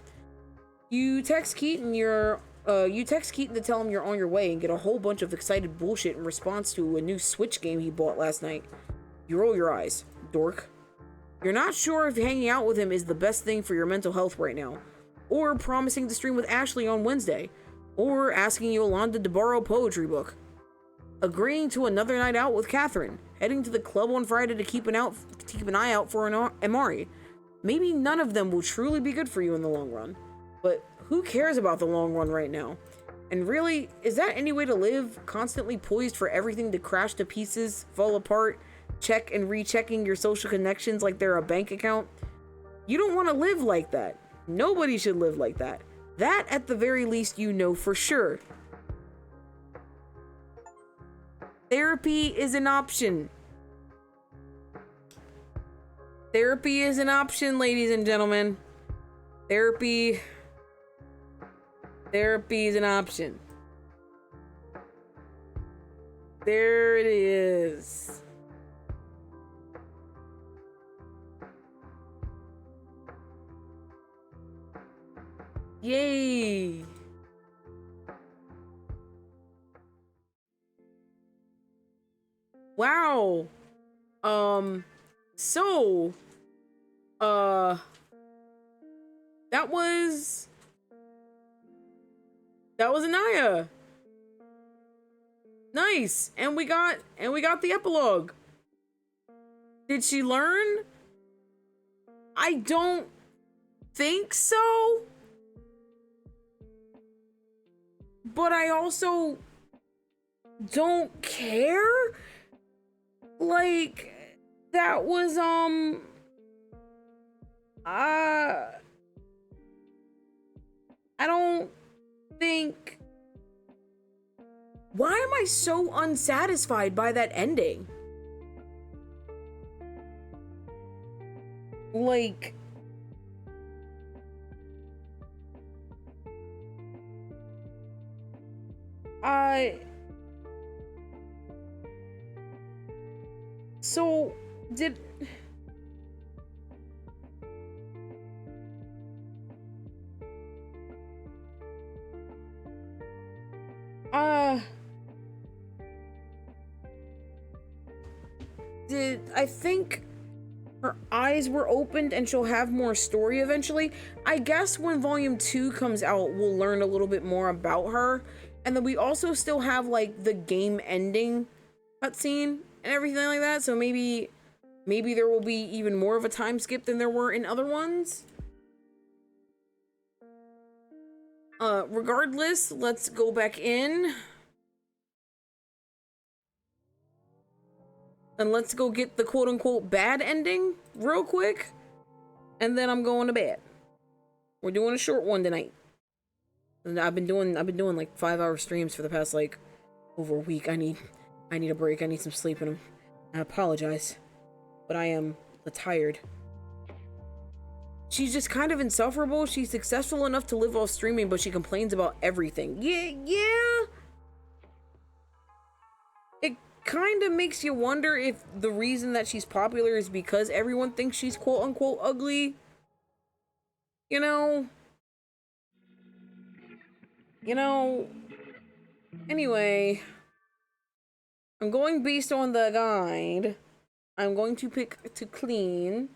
You text Keaton to tell him you're on your way and get a whole bunch of excited bullshit in response to a new Switch game he bought last night. You roll your eyes, dork. You're not sure if hanging out with him is the best thing for your mental health right now, or promising to stream with Ashley on Wednesday, or asking Yolanda to borrow a poetry book. Agreeing to another night out with Catherine, heading to the club on Friday to keep an eye out for an Amari. Maybe none of them will truly be good for you in the long run, but who cares about the long run right now? And really, is that any way to live? Constantly poised for everything to crash to pieces, fall apart, check and rechecking your social connections like they're a bank account? You don't want to live like that. Nobody should live like that. That, at the very least, you know for sure. Therapy is an option. Therapy is an option, ladies and gentlemen. Therapy is an option. There it is. Yay. Wow. So, that was Inaya. Nice. And we got the epilogue. Did she learn? I don't think so. But I also don't care. Like, that was I don't think. Why am I so unsatisfied by that ending? Like, so did I think her eyes were opened and she'll have more story eventually. I guess when volume 2 comes out, we'll learn a little bit more about her. And then we also still have like the game ending cutscene and everything like that. So maybe there will be even more of a time skip than there were in other ones. Regardless, let's go back in. And let's go get the quote-unquote bad ending real quick. And then I'm going to bed. We're doing a short one tonight. And I've been doing like 5-hour streams for the past like over a week. I need a break. I need some sleep, and I apologize. But I am tired. She's just kind of insufferable. She's successful enough to live off streaming, but she complains about everything. Yeah. It kind of makes you wonder if the reason that she's popular is because everyone thinks she's quote-unquote ugly. You know, anyway, I'm going based on the guide. I'm going to pick to clean,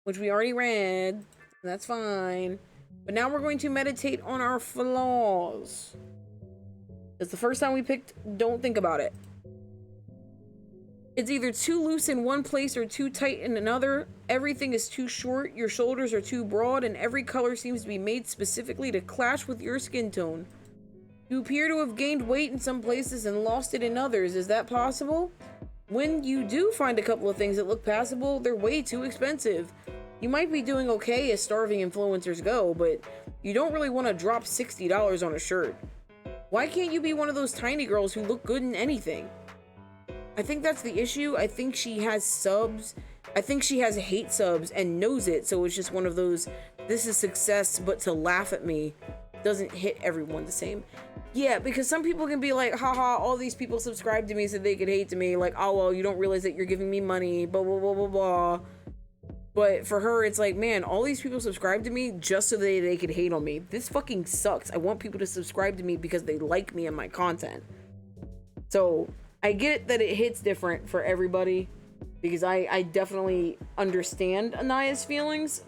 which we already read. That's fine. But now we're going to meditate on our flaws. It's the first time we picked don't think about it. It's either too loose in one place or too tight in another. Everything is too short, your shoulders are too broad, and every color seems to be made specifically to clash with your skin tone. You appear to have gained weight in some places and lost it in others. Is that possible? When you do find a couple of things that look passable, they're way too expensive. You might be doing okay as starving influencers go, but you don't really want to drop $60 on a shirt. Why can't you be one of those tiny girls who look good in anything? I think that's the issue. I think she has subs. I think she has hate subs and knows it, so it's just one of those, this is success, but to laugh at me doesn't hit everyone the same. Yeah, because some people can be like, haha, all these people subscribe to me so they could hate to me. Like, oh, well, you don't realize that you're giving me money, blah, blah, blah, blah, blah. But for her, it's like, man, all these people subscribe to me just so they could hate on me. This fucking sucks. I want people to subscribe to me because they like me and my content. So I get that it hits different for everybody, because I definitely understand Inaya's feelings,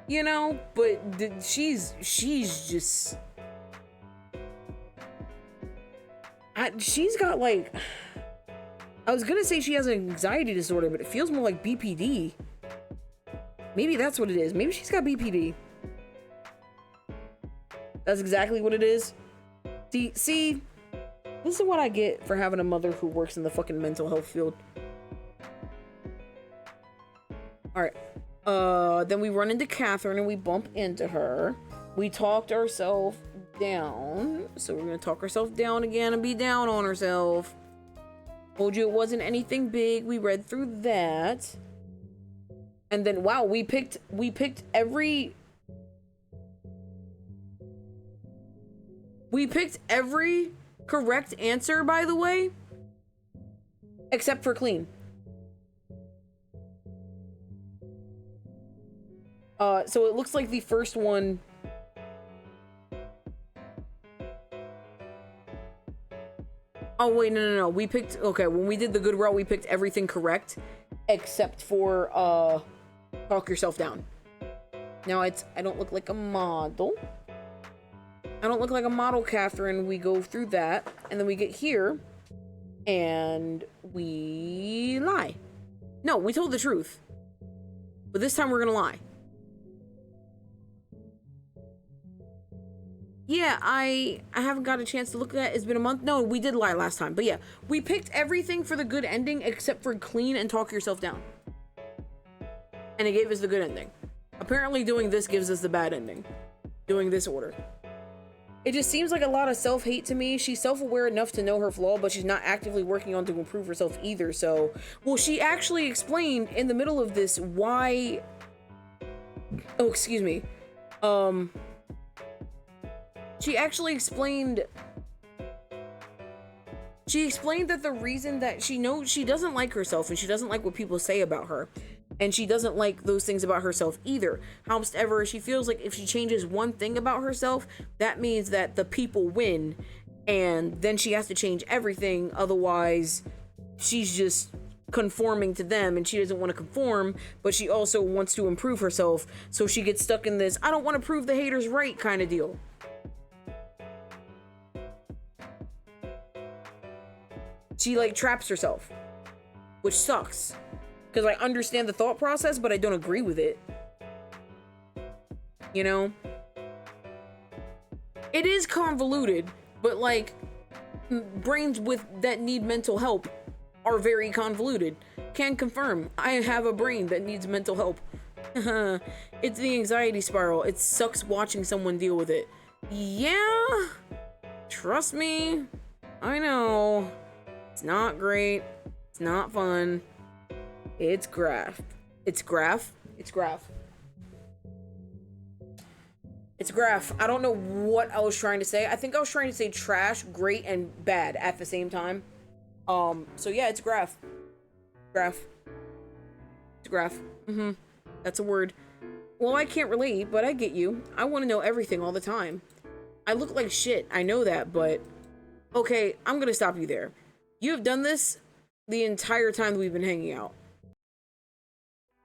you know, but she's just, she's got like, I was gonna say she has an anxiety disorder, but it feels more like BPD. Maybe that's what it is. Maybe she's got BPD. That's exactly what it is. See, this is what I get for having a mother who works in the fucking mental health field. Alright. Then we run into Catherine and we bump into her. We talked ourselves down. So we're gonna talk ourselves down again and be down on herself. Told you it wasn't anything big. We read through that. And then, wow, we picked every correct answer, by the way, except for clean. So it looks like the first one. Oh, wait, no. We picked, okay, when we did the good route, we picked everything correct, except for, talk yourself down. Now, I don't look like a model. I don't look like a model, Catherine. We go through that, and then we get here, and we lie. No, we told the truth. But this time we're gonna lie. Yeah, I haven't got a chance to look at it. It's been a month. No, we did lie last time. But yeah, we picked everything for the good ending except for clean and talk yourself down. And it gave us the good ending. Apparently doing this gives us the bad ending. Doing this order. It just seems like a lot of self-hate to me. She's self-aware enough to know her flaw, but she's not actively working on to improve herself either. So, well, she actually explained in the middle of this why... Oh, excuse me. She actually explained... She explained that the reason that she knows she doesn't like herself and she doesn't like what people say about her. And she doesn't like those things about herself either. However, she feels like if she changes one thing about herself, that means that the people win. And then she has to change everything. Otherwise, she's just conforming to them and she doesn't want to conform, but she also wants to improve herself. So she gets stuck in this, I don't want to prove the haters right kind of deal. She like traps herself, which sucks. Because I understand the thought process, but I don't agree with it. You know? It is convoluted, but like, brains that need mental help are very convoluted. Can confirm, I have a brain that needs mental help. It's the anxiety spiral. It sucks watching someone deal with it. Yeah, trust me, I know. It's not great. It's not fun. It's graph. It's graph. It's graph. It's graph. I don't know what I was trying to say. I think I was trying to say trash, great, and bad at the same time. So yeah, it's graph. Graph. It's graph. That's a word. Well, I can't relate, but I get you. I want to know everything all the time. I look like shit. I know that, but... Okay, I'm gonna stop you there. You have done this the entire time that we've been hanging out.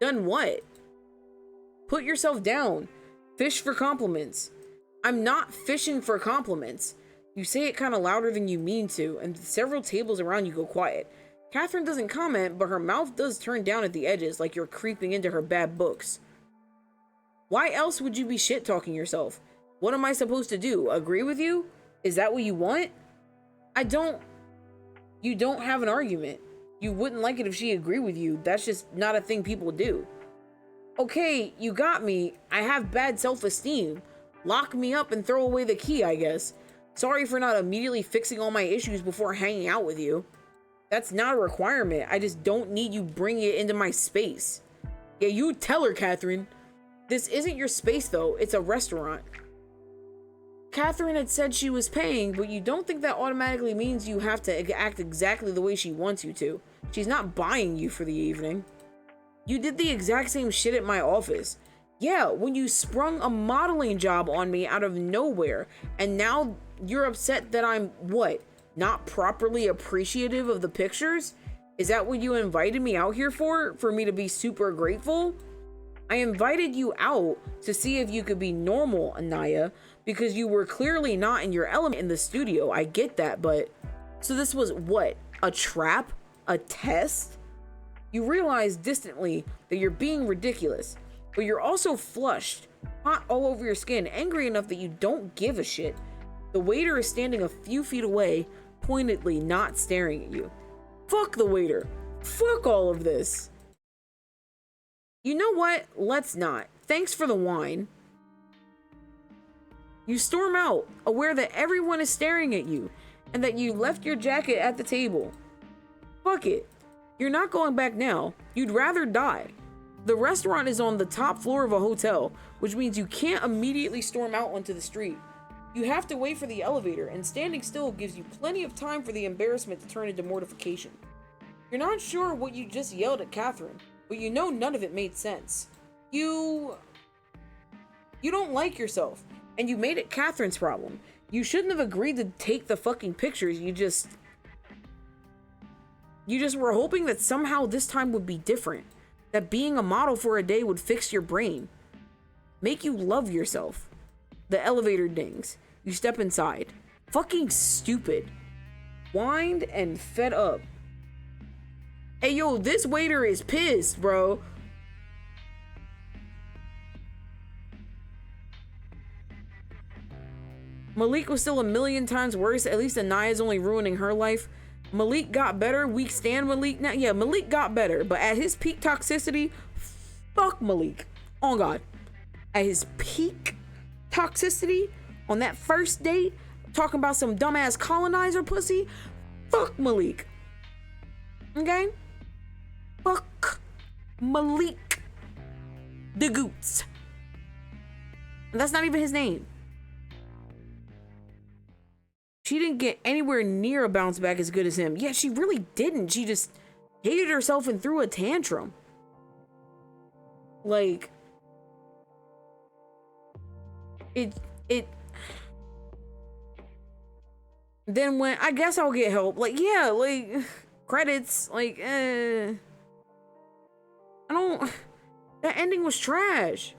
Done what? Put yourself down. Fish for compliments. I'm not fishing for compliments. You say it kind of louder than you mean to, and several tables around you go quiet. Catherine doesn't comment, but her mouth does turn down at the edges like you're creeping into her bad books. Why else would you be shit-talking yourself? What am I supposed to do? Agree with you? Is that what you want? You don't have an argument. You wouldn't like it if she agreed with you. That's just not a thing people do. Okay, you got me. I have bad self-esteem. Lock me up and throw away the key, I guess. Sorry for not immediately fixing all my issues before hanging out with you. That's not a requirement. I just don't need you bringing it into my space. Yeah, you tell her, Catherine. This isn't your space, though. It's a restaurant. Catherine had said she was paying, but you don't think that automatically means you have to act exactly the way she wants you to. She's not buying you for the evening. You did the exact same shit at my office. Yeah, when you sprung a modeling job on me out of nowhere, and now you're upset that I'm, what, not properly appreciative of the pictures? Is that what you invited me out here for? For me to be super grateful? I invited you out to see if you could be normal, Inaya, because you were clearly not in your element in the studio. I get that, but... So this was, what, a trap? A test? You realize distantly that you're being ridiculous, but you're also flushed, hot all over your skin, angry enough that you don't give a shit. The waiter is standing a few feet away, pointedly not staring at you. Fuck the waiter. Fuck all of this. You know what? Let's not. Thanks for the wine. You storm out, aware that everyone is staring at you, and that you left your jacket at the table. Fuck it. You're not going back now. You'd rather die. The restaurant is on the top floor of a hotel, which means you can't immediately storm out onto the street. You have to wait for the elevator, and standing still gives you plenty of time for the embarrassment to turn into mortification. You're not sure what you just yelled at Catherine, but you know none of it made sense. You don't like yourself, and you made it Catherine's problem. You shouldn't have agreed to take the fucking pictures. You just were hoping that somehow this time would be different. That being a model for a day would fix your brain. Make you love yourself. The elevator dings. You step inside. Fucking stupid. Whined and fed up. Hey yo, this waiter is pissed, bro. Malik was still a million times worse. At least Inaya's only ruining her life. Malik got better. We stand Malik now. Yeah, Malik got better. But at his peak toxicity, fuck Malik. Oh God. At his peak toxicity on that first date, talking about some dumbass colonizer pussy, fuck Malik. Okay? Fuck Malik the Goots. And that's not even his name. She didn't get anywhere near a bounce back as good as him. Yeah, she really didn't. She just hated herself and threw a tantrum. Like, it then when I guess I'll get help. Like, yeah, like credits, like I don't, that ending was trash.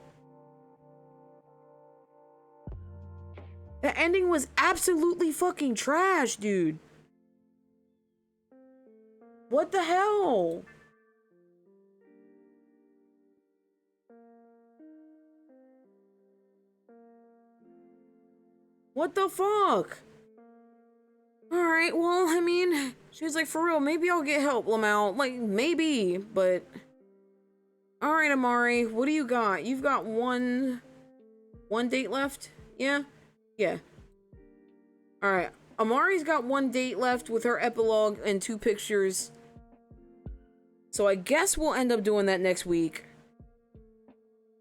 The ending was absolutely fucking trash, dude. What the hell? What the fuck? Alright, well, I mean, she was like, for real, maybe I'll get help, Lamau. Like, maybe, but... Alright, Amari, what do you got? You've got one date left? Yeah? Yeah. Alright, Amari's got one date left with her epilogue and 2 pictures. So I guess we'll end up doing that next week.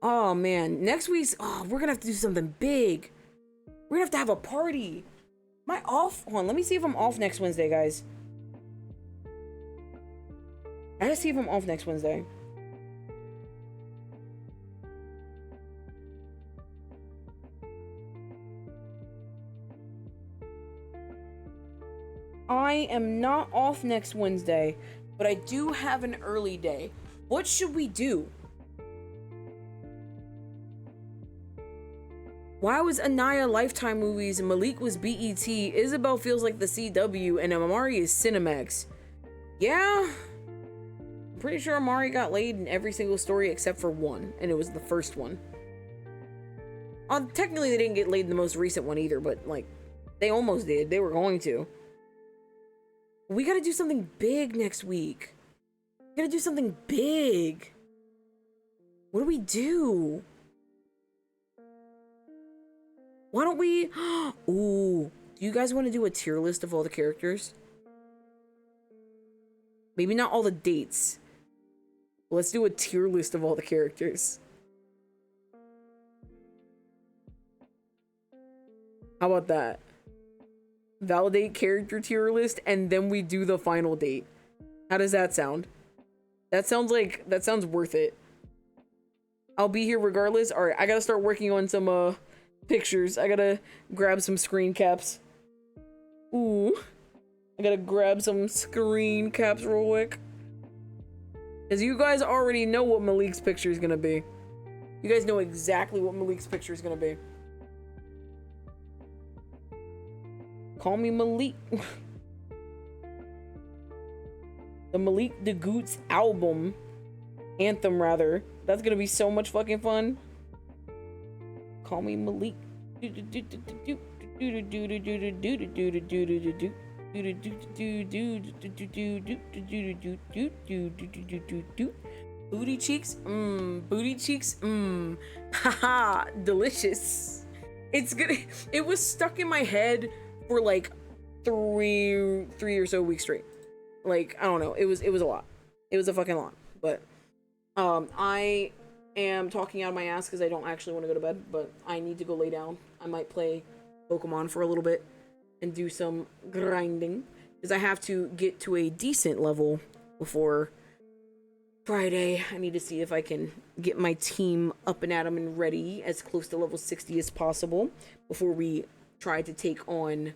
Oh, man. Next week's... Oh, we're gonna have to do something big. We're gonna have a party. Am I off? Hold on, let me see if I'm off next Wednesday, guys. I gotta see if I'm off next Wednesday. I am not off next Wednesday, but I do have an early day. What should we do? Why was Inaya Lifetime Movies and Malik was BET? Isabel feels like the CW and Amari is Cinemax. Yeah. I'm pretty sure Amari got laid in every single story except for one, and it was the first one. Technically they didn't get laid in the most recent one either, but like, they almost did. They were going to. We gotta do something big next week. We gotta do something big. What do we do? Why don't we... Ooh. Do you guys want to do a tier list of all the characters? Maybe not all the dates. Let's do a tier list of all the characters. How about that? ValiDate character tier list, and then we do the final date. How does that sound? That sounds worth it. I'll be here regardless. All right, I gotta start working on some pictures. I gotta grab some screen caps. Ooh, I gotta grab some screen caps real quick, because you guys already know what Malik's picture is gonna be. You guys know exactly what Malik's picture is gonna be. Call me Malik. The Malik the Goots album. Anthem, rather. That's gonna be so much fucking fun. Call me Malik. Booty cheeks, booty cheeks, haha, delicious. It's gonna, it was stuck in my head for like three or so weeks straight. Like, I don't know. It was a lot. It was a fucking lot. But I am talking out of my ass because I don't actually want to go to bed, but I need to go lay down. I might play Pokemon for a little bit and do some grinding because I have to get to a decent level before Friday. I need to see if I can get my team up and at 'em and ready as close to level 60 as possible before we try to take on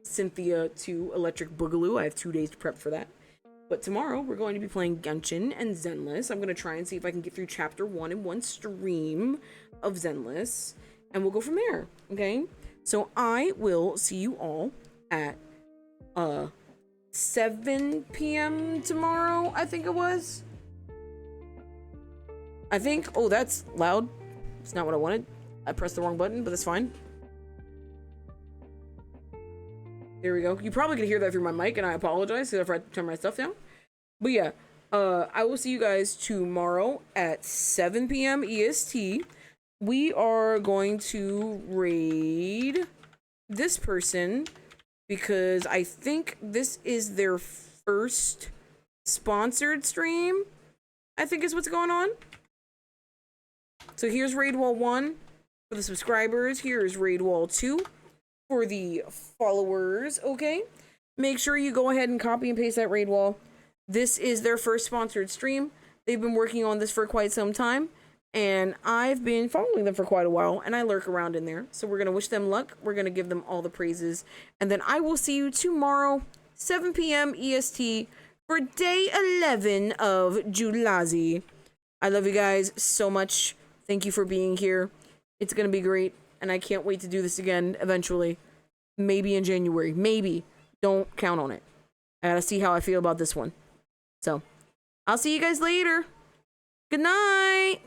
Cynthia to Electric Boogaloo. I have 2 days to prep for that. But tomorrow we're going to be playing Genshin and Zenless. I'm going to try and see if I can get through chapter 1 in one stream of Zenless, and we'll go from there. Okay? So I will see you all at 7 p.m. tomorrow, I think it was. I think, oh, that's loud. It's not what I wanted. I pressed the wrong button, but that's fine. There we go. You probably could hear that through my mic, and I apologize because I forgot to turn my stuff down. But yeah, I will see you guys tomorrow at 7 p.m. EST. We are going to raid this person because I think this is their first sponsored stream, I think is what's going on. So here's raid wall 1 for the subscribers. Here's raid wall 2 for the followers, okay? Make sure you go ahead and copy and paste that raid wall. This is their first sponsored stream. They've been working on this for quite some time, and I've been following them for quite a while, and I lurk around in there. So we're going to wish them luck. We're going to give them all the praises. And then I will see you tomorrow, 7 p.m. EST, for day 11 of Julazi. I love you guys so much. Thank you for being here. It's going to be great. And I can't wait to do this again eventually. Maybe in January. Maybe. Don't count on it. I gotta see how I feel about this one. So, I'll see you guys later. Good night.